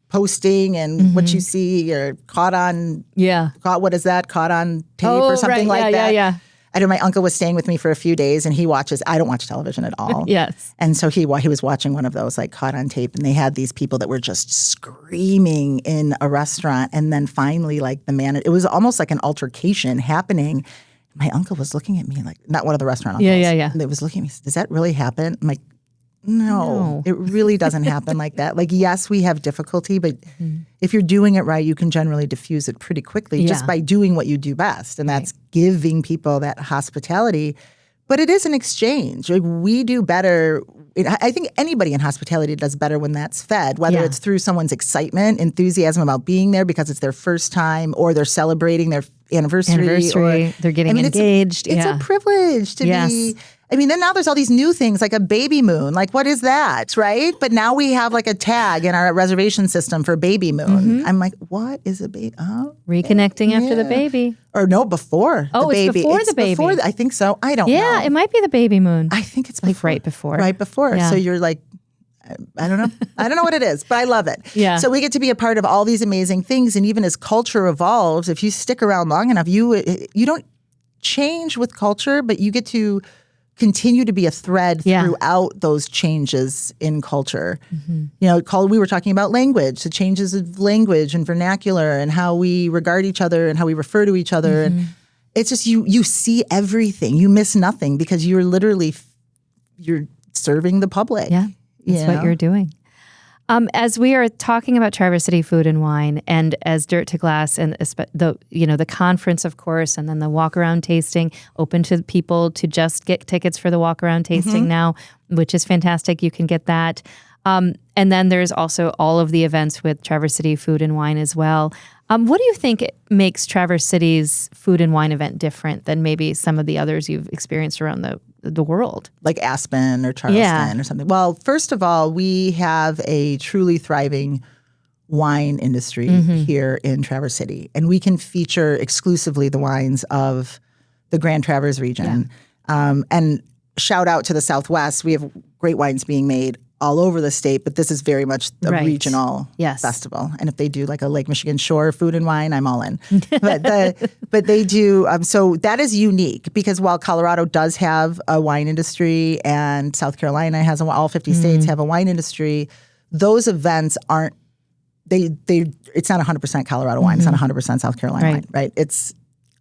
posting and what you see or caught on tape or something like that. Yeah. I know my uncle was staying with me for a few days and I don't watch television at all. Yes. And so he was watching one of those like caught on tape and they had these people that were just screaming in a restaurant. And then finally like it was almost like an altercation happening. My uncle was looking at me like, not one of the restaurant uncles. Yeah. And they was looking at me, does that really happen? I'm like, no, it really doesn't happen like that. Like, yes, we have difficulty, but if you're doing it right, you can generally diffuse it pretty quickly just by doing what you do best. And that's giving people that hospitality. But it is an exchange. Like, we do better. I think anybody in hospitality does better when that's fed, whether it's through someone's excitement, enthusiasm about being there because it's their first time or they're celebrating their anniversary. Or they're getting engaged. It's a privilege to be. I mean, then now there's all these new things like a baby moon. Like, what is that, right? But now we have like a tag in our reservation system for baby moon. I'm like, what is a baby? Oh, Reconnecting after the baby. Or no, before Oh, the baby. it's before the baby. I think so. I don't know. Yeah, it might be the baby moon. I think it's like before. right before. Right before. Yeah. So you're like, I don't know. I don't know what it is, but I love it. Yeah. So we get to be a part of all these amazing things. And even as culture evolves, if you stick around long enough, you don't change with culture, but you get to continue to be a thread throughout those changes in culture. You know, we were talking about language, the changes of language and vernacular and how we regard each other and how we refer to each other. And it's just you see everything. You miss nothing because you're literally you're serving the public. Yeah, that's what you're doing. As we are talking about Traverse City Food and Wine, and as Dirt to Glass, and the conference, of course, and then the walk around tasting, open to people to just get tickets for the walk around tasting now, which is fantastic. You can get that, and then there's also all of the events with Traverse City Food and Wine as well. What do you think makes Traverse City's food and wine event different than maybe some of the others you've experienced around the world? Like Aspen or Charleston or something. Well, first of all, we have a truly thriving wine industry here in Traverse City. And we can feature exclusively the wines of the Grand Traverse region. And shout out to the Southwest. We have great wines being made all over the state, but this is very much a regional festival. And if they do like a Lake Michigan Shore food and wine, I'm all in. But they do, so that is unique because while Colorado does have a wine industry and South Carolina has, all 50 states have a wine industry, those events aren't, it's not 100% Colorado wine, it's not 100% South Carolina wine, right? It's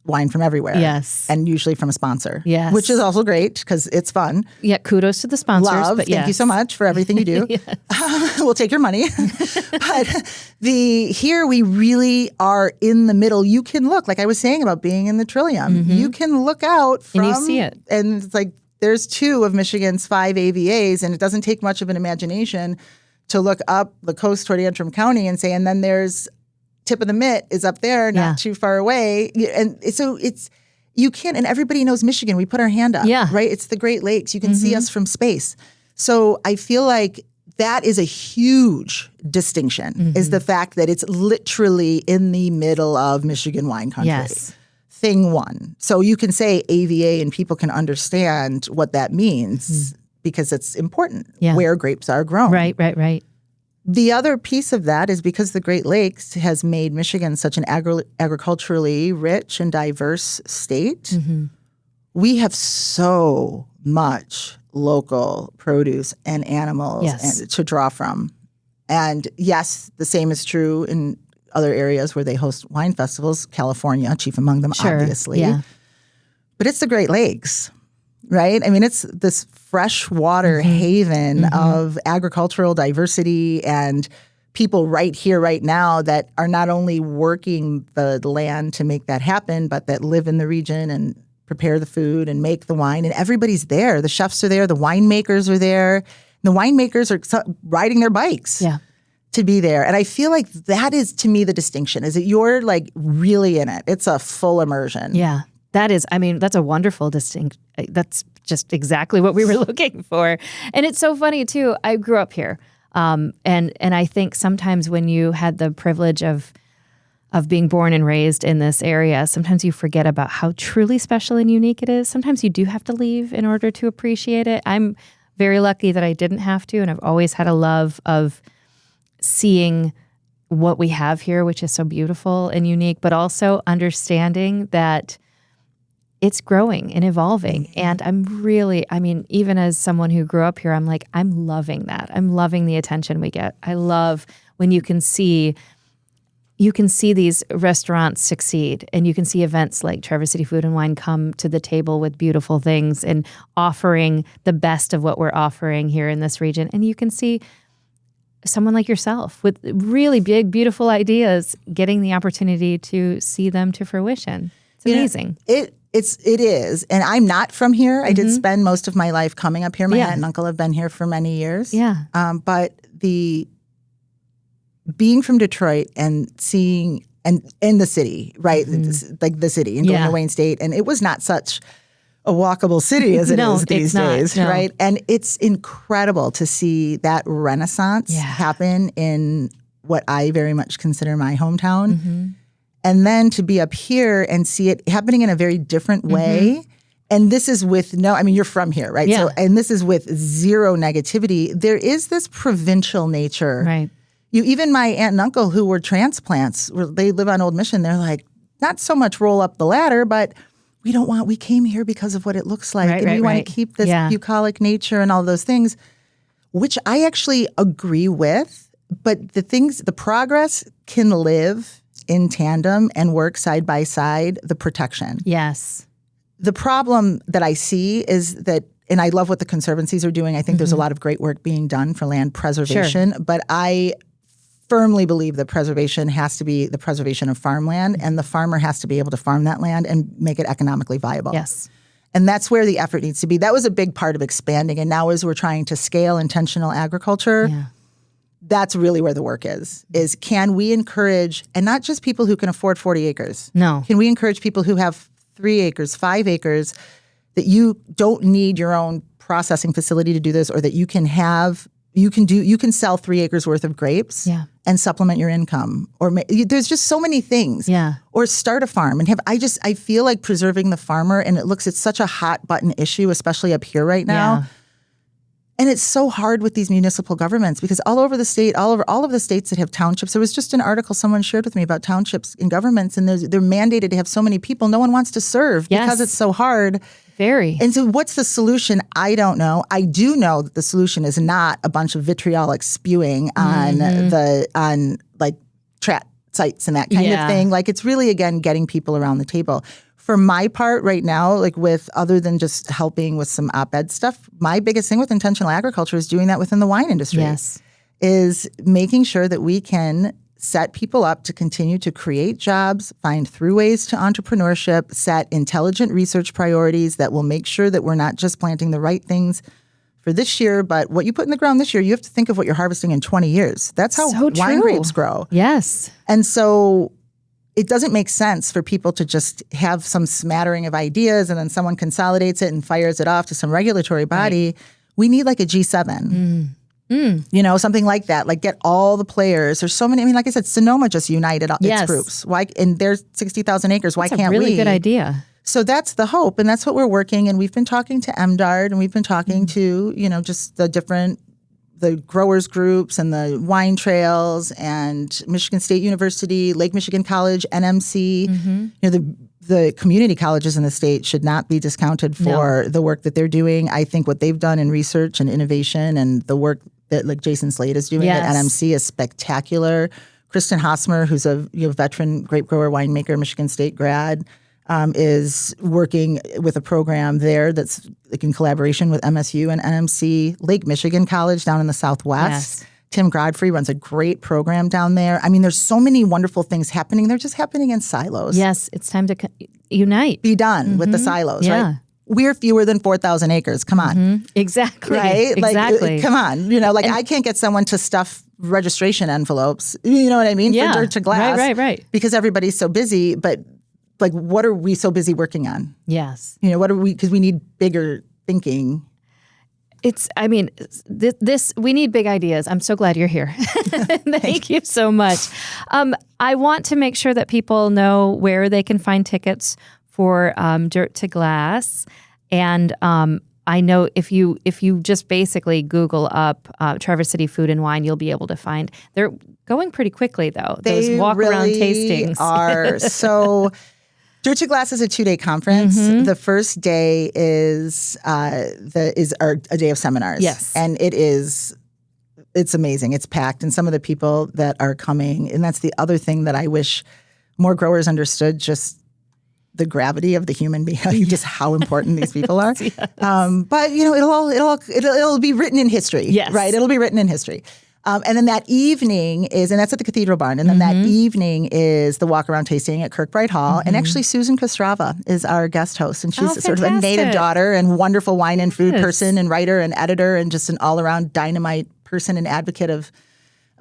wine from everywhere. Yes. And usually from a sponsor. Yes. Which is also great because it's fun. Yeah, kudos to the sponsors. Thank you so much for everything you do. We'll take your money. But here we really are in the middle. You can look, like I was saying about being in the Trillium, you can look out from. And you see it. And it's like there's 2 of Michigan's 5 AVAs, and it doesn't take much of an imagination to look up the coast toward Antrim County and say, and then there's Tip of the Mitt is up there, not too far away. And so you can't, and everybody knows Michigan. We put our hand up, right? It's the Great Lakes. You can see us from space. So I feel like that is a huge distinction, is the fact that it's literally in the middle of Michigan wine country. Yes. Thing one. So you can say AVA and people can understand what that means because it's important where grapes are grown. Right. The other piece of that is because the Great Lakes has made Michigan such an agriculturally rich and diverse state, we have so much local produce and animals to draw from. And yes, the same is true in other areas where they host wine festivals, California, chief among them, obviously. Yeah. But it's the Great Lakes. Right? I mean, it's this freshwater haven of agricultural diversity and people right here, right now that are not only working the land to make that happen, but that live in the region and prepare the food and make the wine. And everybody's there. The chefs are there. The winemakers are there. The winemakers are riding their bikes to be there. And I feel like that is, to me, the distinction, is that you're like really in it. It's a full immersion. Yeah. That's a wonderful distinct. That's just exactly what we were looking for. And it's so funny too. I grew up here. And I think sometimes when you had the privilege of being born and raised in this area, sometimes you forget about how truly special and unique it is. Sometimes you do have to leave in order to appreciate it. I'm very lucky that I didn't have to. And I've always had a love of seeing what we have here, which is so beautiful and unique, but also understanding that it's growing and evolving. And even as someone who grew up here, I'm loving that. I'm loving the attention we get. I love when you can see these restaurants succeed and you can see events like Traverse City Food and Wine come to the table with beautiful things and offering the best of what we're offering here in this region. And you can see someone like yourself with really big, beautiful ideas getting the opportunity to see them to fruition. It's amazing. It is. And I'm not from here. I did spend most of my life coming up here. My aunt and uncle have been here for many years. Yeah. But being from Detroit and seeing, and in the city, right? Like the city and going to Wayne State. And it was not such a walkable city as it is these days, no. right? And it's incredible to see that renaissance happen in what I very much consider my hometown. Mm-hmm. And then to be up here and see it happening in a very different way. Mm-hmm. And this is with you're from here, right? Yeah. So, and this is with zero negativity. There is this provincial nature. Right. Even my aunt and uncle who were transplants, they live on Old Mission, they're like, not so much roll up the ladder, but we came here because of what it looks like. Right, and we want to keep this bucolic nature and all those things, which I actually agree with. But the progress can live in tandem and work side by side, the protection. Yes. The problem that I see is that, and I love what the conservancies are doing. I think there's a lot of great work being done for land preservation, but I firmly believe that preservation has to be the preservation of farmland, and the farmer has to be able to farm that land and make it economically viable. Yes. And that's where the effort needs to be. That was a big part of expanding. And now as we're trying to scale intentional agriculture, that's really where the work is can we encourage, and not just people who can afford 40 acres. No. Can we encourage people who have 3 acres, 5 acres, that you don't need your own processing facility to do this, or that you can sell 3 acres worth of grapes and supplement your income. Or there's just so many things. Yeah. Or start a farm and I feel like preserving the farmer, and it's such a hot button issue, especially up here right now. Yeah. And it's so hard with these municipal governments, because all over the state, all of the states that have townships, there was just an article someone shared with me about townships in governments, and they're mandated to have so many people. No one wants to serve because it's so hard. Very. And so what's the solution? I don't know. I do know that the solution is not a bunch of vitriolic spewing on trat sites and that kind of thing. Like, it's really, again, getting people around the table. For my part right now, other than just helping with some op-ed stuff, my biggest thing with intentional agriculture is doing that within the wine industry. Yes. Is making sure that we can set people up to continue to create jobs, find throughways to entrepreneurship, set intelligent research priorities that will make sure that we're not just planting the right things for this year, but what you put in the ground this year, you have to think of what you're harvesting in 20 years. That's how wine grapes grow. Yes. And so it doesn't make sense for people to just have some smattering of ideas and then someone consolidates it and fires it off to some regulatory body. Right. We need like a G7. Something like that. Like, get all the players. There's so many. Like I said, Sonoma just united its groups. Why? And there's 60,000 acres. Why can't we? That's a really good idea. So that's the hope, and that's what we're working. And we've been talking to MDARD, and we've been talking to just the growers groups and the wine trails and Michigan State University, Lake Michigan College, NMC. The community colleges in the state should not be discounted for the work that they're doing. I think what they've done in research and innovation, and the work that Jason Slade is doing at NMC, is spectacular. Kristen Hosmer, who's a veteran grape grower, winemaker, Michigan State grad, is working with a program there that's in collaboration with MSU and NMC. Lake Michigan College down in the Southwest. Yes. Tim Godfrey runs a great program down there. I mean, there's so many wonderful things happening. They're just happening in silos. Yes, it's time to unite. Be done with the silos, right? We're fewer than 4,000 acres. Come on. Exactly. Right? Exactly. Come on. I can't get someone to stuff registration envelopes, you know what I mean? Yeah. For dirt to glass. Right. Because everybody's so busy. But what are we so busy working on? Yes. What are we, because we need bigger thinking. We need big ideas. I'm so glad you're here. Thank you so much. I want to make sure that people know where they can find tickets for Dirt to Glass. And I know if you just basically Google up Traverse City Food and Wine, you'll be able to find. They're going pretty quickly, though. They those walk-around really tastings are. So Dirt to Glass is a 2-day conference. The first day is a day of seminars. Yes. And it's amazing. It's packed. And some of the people that are coming, and that's the other thing that I wish more growers understood, just the gravity of the human being, just how important these people are. Yes. But it'll be written in history. Yes. Right? It'll be written in history. And then that evening and that's at the Cathedral Barn. And then that evening is the walk-around tasting at Kirkbride Hall. And actually, Susan Kostrava is our guest host. And she's sort of a native daughter and wonderful wine and food person and writer and editor and just an all-around dynamite person and advocate of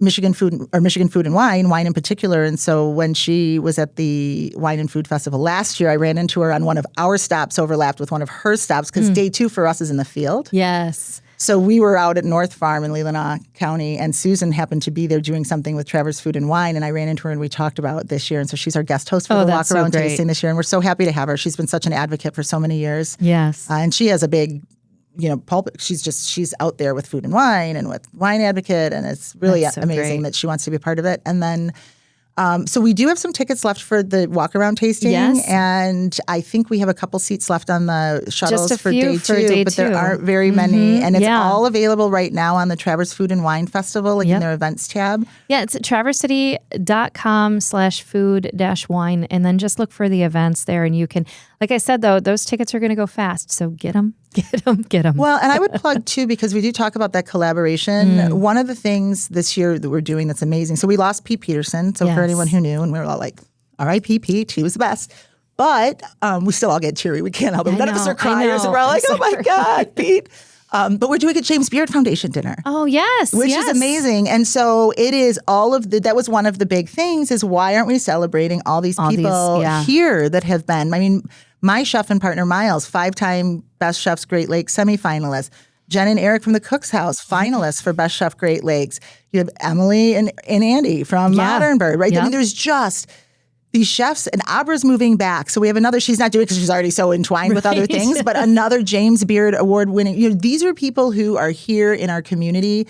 Michigan food and wine in particular. And so when she was at the Wine and Food Festival last year, I ran into her on one of our stops, overlapped with one of her stops, because day 2 for us is in the field. Yes. So we were out at North Farm in Leelanau County, and Susan happened to be there doing something with Travers Food and Wine, and I ran into her and we talked about it this year. And so she's our guest host for the Walk Around Tasting this year, and we're so happy to have her. She's been such an advocate for so many years. Yes. And she has a big pulpit. She's out there with Food and Wine and with Wine Advocate, and it's really amazing that she wants to be a part of it. And then, so we do have some tickets left for the walk around tasting, and I think we have a couple seats left on the shuttles for day two, but there aren't very many, and it's all available right now on the Travers Food and Wine Festival, in their events tab. Yeah, it's at traversity.com/food-wine, and then just look for the events there, and you can, like I said, though, those tickets are going to go fast, so get them. Well, and I would plug, too, because we do talk about that collaboration. One of the things this year that we're doing that's amazing, so we lost Pete Peterson, so for anyone who knew, and we were all like, R.I.P. Pete, he was the best. But we still all get teary. We can't help it. None of us are criers, and we're all like, oh, my God, Pete. But we're doing a James Beard Foundation dinner. Oh, yes. Which is amazing. And so it is that was one of the big things, is why aren't we celebrating all these people here that have been, my chef and partner, Miles, 5-time Best Chefs Great Lakes semifinalist. Jen and Eric from the Cook's House, finalists for Best Chef Great Lakes. You have Emily and Andy from Modern Bird, right? I there's just these chefs, and Abra's moving back. So we have another, she's not doing it because she's already so entwined with other things, but another James Beard Award winning. These are people who are here in our community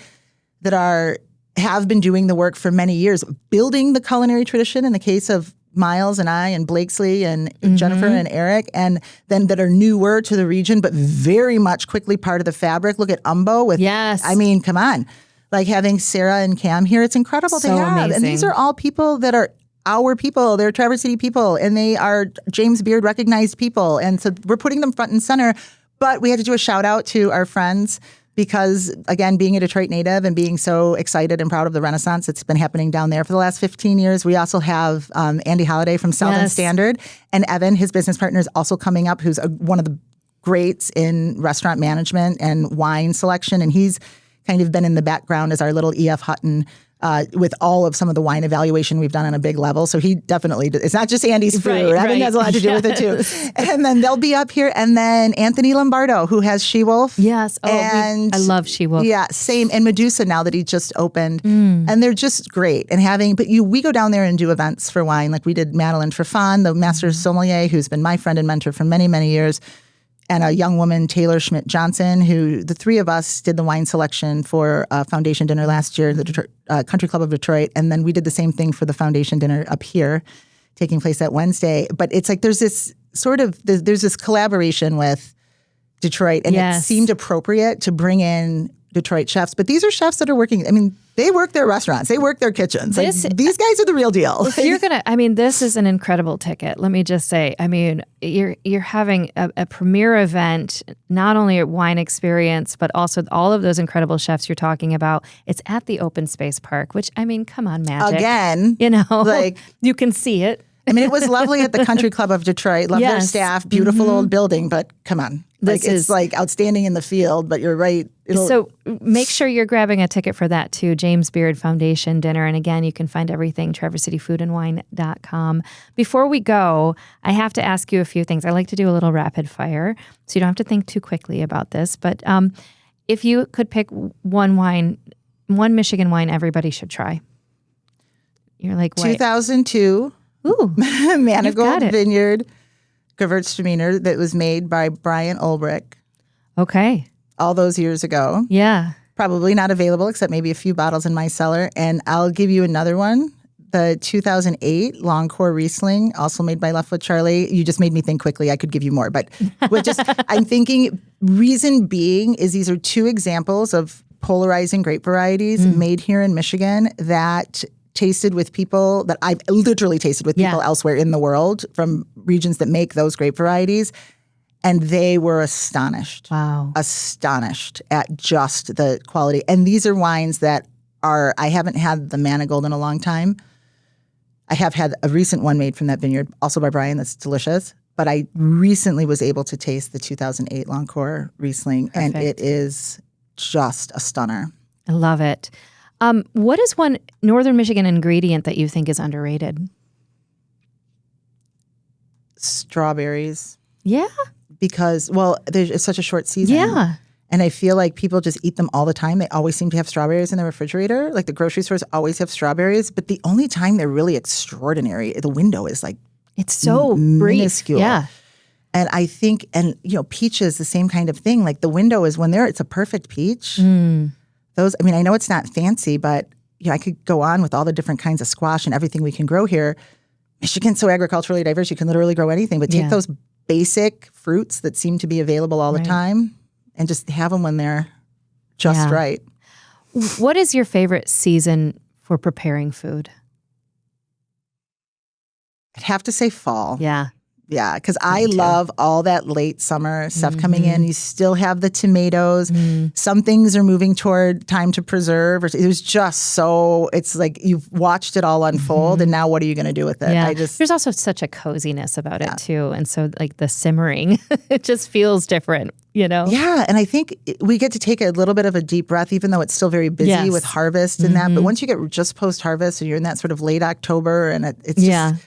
that have been doing the work for many years, building the culinary tradition in the case of Miles and I and Blakesley and Jennifer and Eric, and then that are newer to the region, but very much quickly part of the fabric. Look at Umbo with, come on. Like having Sarah and Cam here, it's incredible to have. Amazing. And these are all people that are our people. They're Traverse City people, and they are James Beard recognized people. And so we're putting them front and center. But we had to do a shout out to our friends because, again, being a Detroit native and being so excited and proud of the Renaissance that's been happening down there for the last 15 years. We also have Andy Holliday from Southern Standard, and Evan, his business partner, is also coming up, who's one of the greats in restaurant management and wine selection. And he's kind of been in the background as our little E.F. Hutton with all of some of the wine evaluation we've done on a big level. So he definitely, it's not just Andy's food. Evan has a lot to do with it too. And then they'll be up here. And then Anthony Lombardo, who has She-Wolf. Yes. Oh, I love She-Wolf. Yeah, same. And Medusa now that he just opened. And they're just great. And we go down there and do events for wine. Like we did Madeline Trefan, the master sommelier, who's been my friend and mentor for many, many years. And a young woman, Taylor Schmidt-Johnson, who the three of us did the wine selection for Foundation Dinner last year, the Detroit, Country Club of Detroit. And then we did the same thing for the Foundation Dinner up here, taking place that Wednesday. But it's like there's this collaboration with Detroit, and it seemed appropriate to bring in Detroit chefs. But these are chefs that are working, they work their restaurants, they work their kitchens. These guys are the real deal. If you're this is an incredible ticket. Let me just say, you're having a premier event, not only a wine experience, but also all of those incredible chefs you're talking about. It's at the Open Space Park, which, come on, magic. Again. You can see it. It was lovely at the Country Club of Detroit. Love their staff, beautiful old building, but come on. It's outstanding in the field, but you're right. So make sure you're grabbing a ticket for that too, James Beard Foundation Dinner. And again, you can find everything, traversityfoodandwine.com. Before we go, I have to ask you a few things. I like to do a little rapid fire, so you don't have to think too quickly about this. But if you could pick one Michigan wine everybody should try. You're like, what? 2002. Ooh, Manigold Vineyard Gewürztraminer that was made by Brian Ulbrich. Okay. All those years ago. Yeah. Probably not available except maybe a few bottles in my cellar. And I'll give you another one. The 2008 Longcore Riesling, also made by Left Foot Charlie. You just made me think quickly. I could give you more. But I'm thinking, reason being is these are two examples of polarizing grape varieties made here in Michigan that tasted with people that I've literally tasted with people elsewhere in the world from regions that make those grape varieties. And they were astonished. Wow. Astonished at just the quality. And these are wines that I haven't had the Manigold in a long time. I have had a recent one made from that vineyard, also by Brian, that's delicious. But I recently was able to taste the 2008 Longcore Riesling, and it is just a stunner. I love it. What is one Northern Michigan ingredient that you think is underrated? Strawberries. Yeah. Because, it's such a short season. Yeah. And I feel like people just eat them all the time. They always seem to have strawberries in the refrigerator. Like the grocery stores always have strawberries. But the only time they're really extraordinary, the window is like it's so minuscule. Brief. Yeah. And I think, peaches, the same kind of thing. Like the window is when it's a perfect peach. Those, I know it's not fancy, but I could go on with all the different kinds of squash and everything we can grow here. Michigan's so agriculturally diverse, you can literally grow anything. But take those basic fruits that seem to be available all the time and just have them when they're just right. What is your favorite season for preparing food? I'd have to say fall. Yeah. Yeah, because I love all that late summer stuff coming in. You still have the tomatoes. Some things are moving toward time to preserve. It was just it's like you've watched it all unfold, and now what are you going to do with it? Yeah. There's also such a coziness about it, too. And so, like, the simmering, it just feels different, Yeah, and I think we get to take a little bit of a deep breath, even though it's still very busy with harvest and that. But once you get just post-harvest and you're in that sort of late October, and it's just...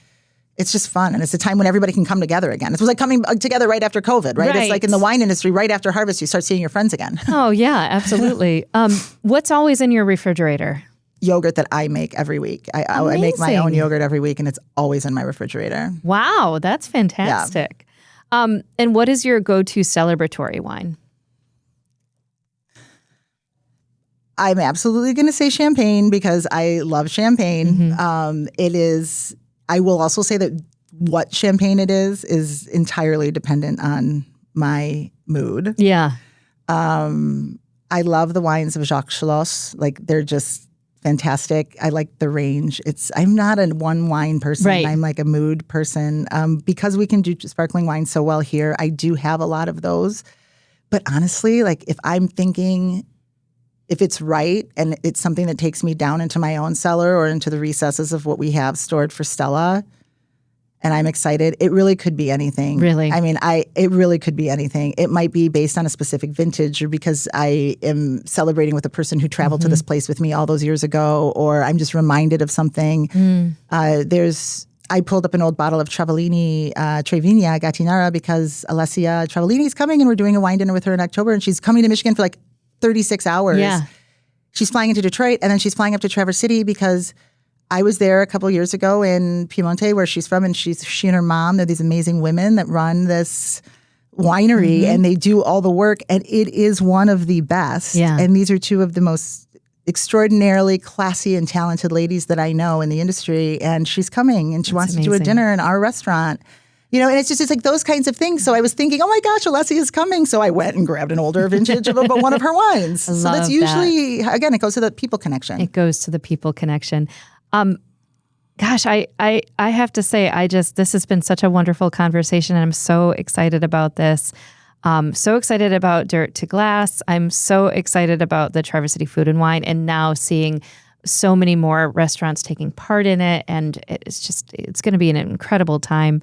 It's just fun, and it's a time when everybody can come together again. It was like coming together right after COVID, right? It's like in the wine industry, right after harvest, you start seeing your friends again. Oh, yeah, absolutely. What's always in your refrigerator? Yogurt that I make every week. I make my own yogurt every week, and it's always in my refrigerator. Wow, that's fantastic. Yeah. And what is your go-to celebratory wine? I'm absolutely going to say champagne because I love champagne. It is... I will also say that what champagne it is entirely dependent on my mood. Yeah. I love the wines of Jacques Schloss. Like, they're just fantastic. I like the range. I'm not a one wine person. Right. I'm like a mood person. Because we can do sparkling wine so well here, I do have a lot of those. But honestly, like if I'm thinking... if it's right and it's something that takes me down into my own cellar or into the recesses of what we have stored for Stella, and I'm excited, it really could be anything. Really? It really could be anything. It might be based on a specific vintage or because I am celebrating with a person who traveled to this place with me all those years ago, or I'm just reminded of something. I pulled up an old bottle of Treviglini Trevigna Gattinara because Alessia Treviglini is coming and we're doing a wine dinner with her in October, and she's coming to Michigan for like 36 hours. Yeah. She's flying into Detroit, and then she's flying up to Traverse City because I was there a couple years ago in Piemonte, where she's from, and she and her mom, they're these amazing women that run this winery, and they do all the work, and it is one of the best. Yeah. And these are two of the most extraordinarily classy and talented ladies that I know in the industry, and she's coming, and she wants to do a dinner in our restaurant. And it's like those kinds of things. So I was thinking, oh my gosh, Alessia is coming. So I went and grabbed an older vintage of one of her wines. So that's usually, again, it goes to the people connection. It goes to the people connection. Gosh, I have to say, this has been such a wonderful conversation, and I'm so excited about this. So excited about Dirt to Glass. I'm so excited about the Traverse City Food and Wine, and now seeing so many more restaurants taking part in it. And it's going to be an incredible time.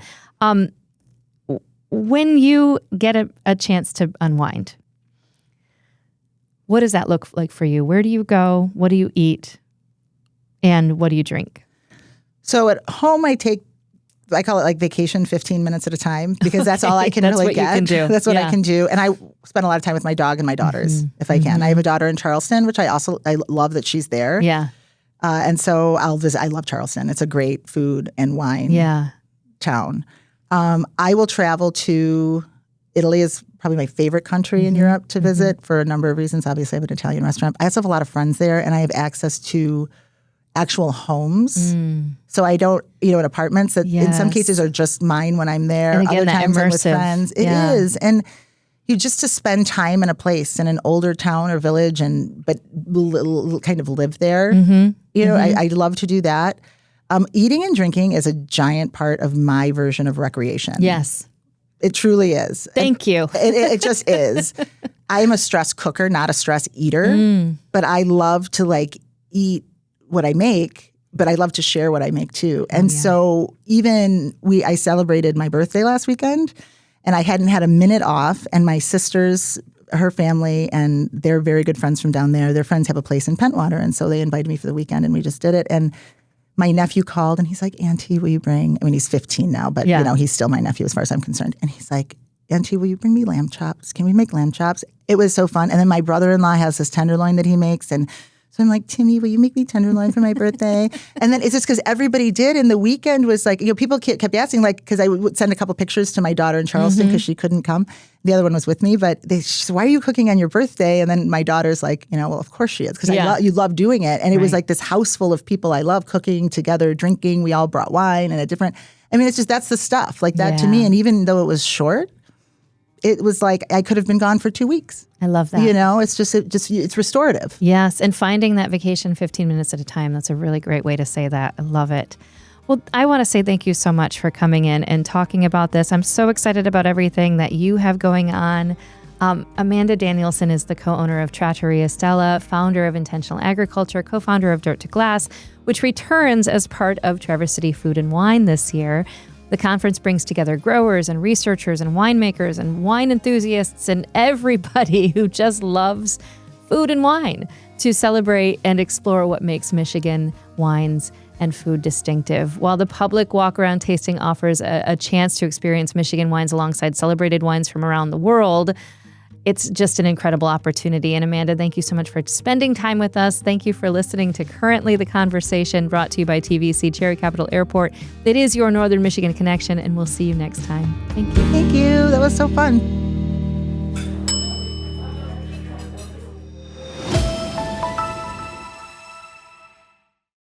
When you get a chance to unwind, what does that look like for you? Where do you go? What do you eat? And what do you drink? So at home, I call it like vacation 15 minutes at a time because that's all I can really get. You can do. That's what I can do. And I spend a lot of time with my dog and my daughters if I can. I have a daughter in Charleston, which I love that she's there. Yeah. And so I'll visit. I love Charleston. It's a great food and wine town. I will travel to Italy is probably my favorite country in Europe to visit for a number of reasons. Obviously, I have an Italian restaurant. I also have a lot of friends there, and I have access to actual homes. So I don't, in apartments that in some cases are just mine when I'm there. And again, other times I'm with immersive. friends. It is. And just to spend time in a place, in an older town or village, but kind of live there. I love to do that. Eating and drinking is a giant part of my version of recreation. Yes. It truly is. Thank you. It just is. I'm a stress cooker, not a stress eater. But I love to eat what I make, but I love to share what I make too. And so I celebrated my birthday last weekend, and I hadn't had a minute off, and my sisters her family, and they're very good friends from down there. Their friends have a place in Pentwater, and so they invited me for the weekend, and we just did it. And my nephew called, and he's like, Auntie, will you bring, I mean, he's 15 now, but he's still my nephew as far as I'm concerned. And he's like, Auntie, will you bring me lamb chops? Can we make lamb chops? It was so fun. And then my brother-in-law has this tenderloin that he makes, and so I'm like, Timmy, will you make me tenderloin for my birthday? And then it's just because everybody did. And the weekend was like, people kept asking, like, because I would send a couple pictures to my daughter in Charleston because she couldn't come. The other one was with me. But she said, why are you cooking on your birthday? And then my daughter's like, well, of course she is. Because you love doing it. And it was like this house full of people I love cooking together, drinking. We all brought wine and it's just, that's the stuff. Like that to me. And even though it was short, it was like I could have been gone for 2 weeks. I love that. It's restorative. Yes, and finding that vacation 15 minutes at a time, that's a really great way to say that. I love it. Well, I want to say thank you so much for coming in and talking about this. I'm so excited about everything that you have going on. Amanda Danielson is the co-owner of Trattoria Stella, founder of Intentional Agriculture, co-founder of Dirt to Glass, which returns as part of Traverse City Food and Wine this year. The conference brings together growers and researchers and winemakers and wine enthusiasts and everybody who just loves food and wine to celebrate and explore what makes Michigan wines and food distinctive. While the public walk-around tasting offers a chance to experience Michigan wines alongside celebrated wines from around the world, it's just an incredible opportunity. And Amanda, thank you so much for spending time with us. Thank you for listening to Currently the Conversation, brought to you by TVC Cherry Capital Airport. It is your Northern Michigan connection, and we'll see you next time. Thank you. Thank you. That was so fun.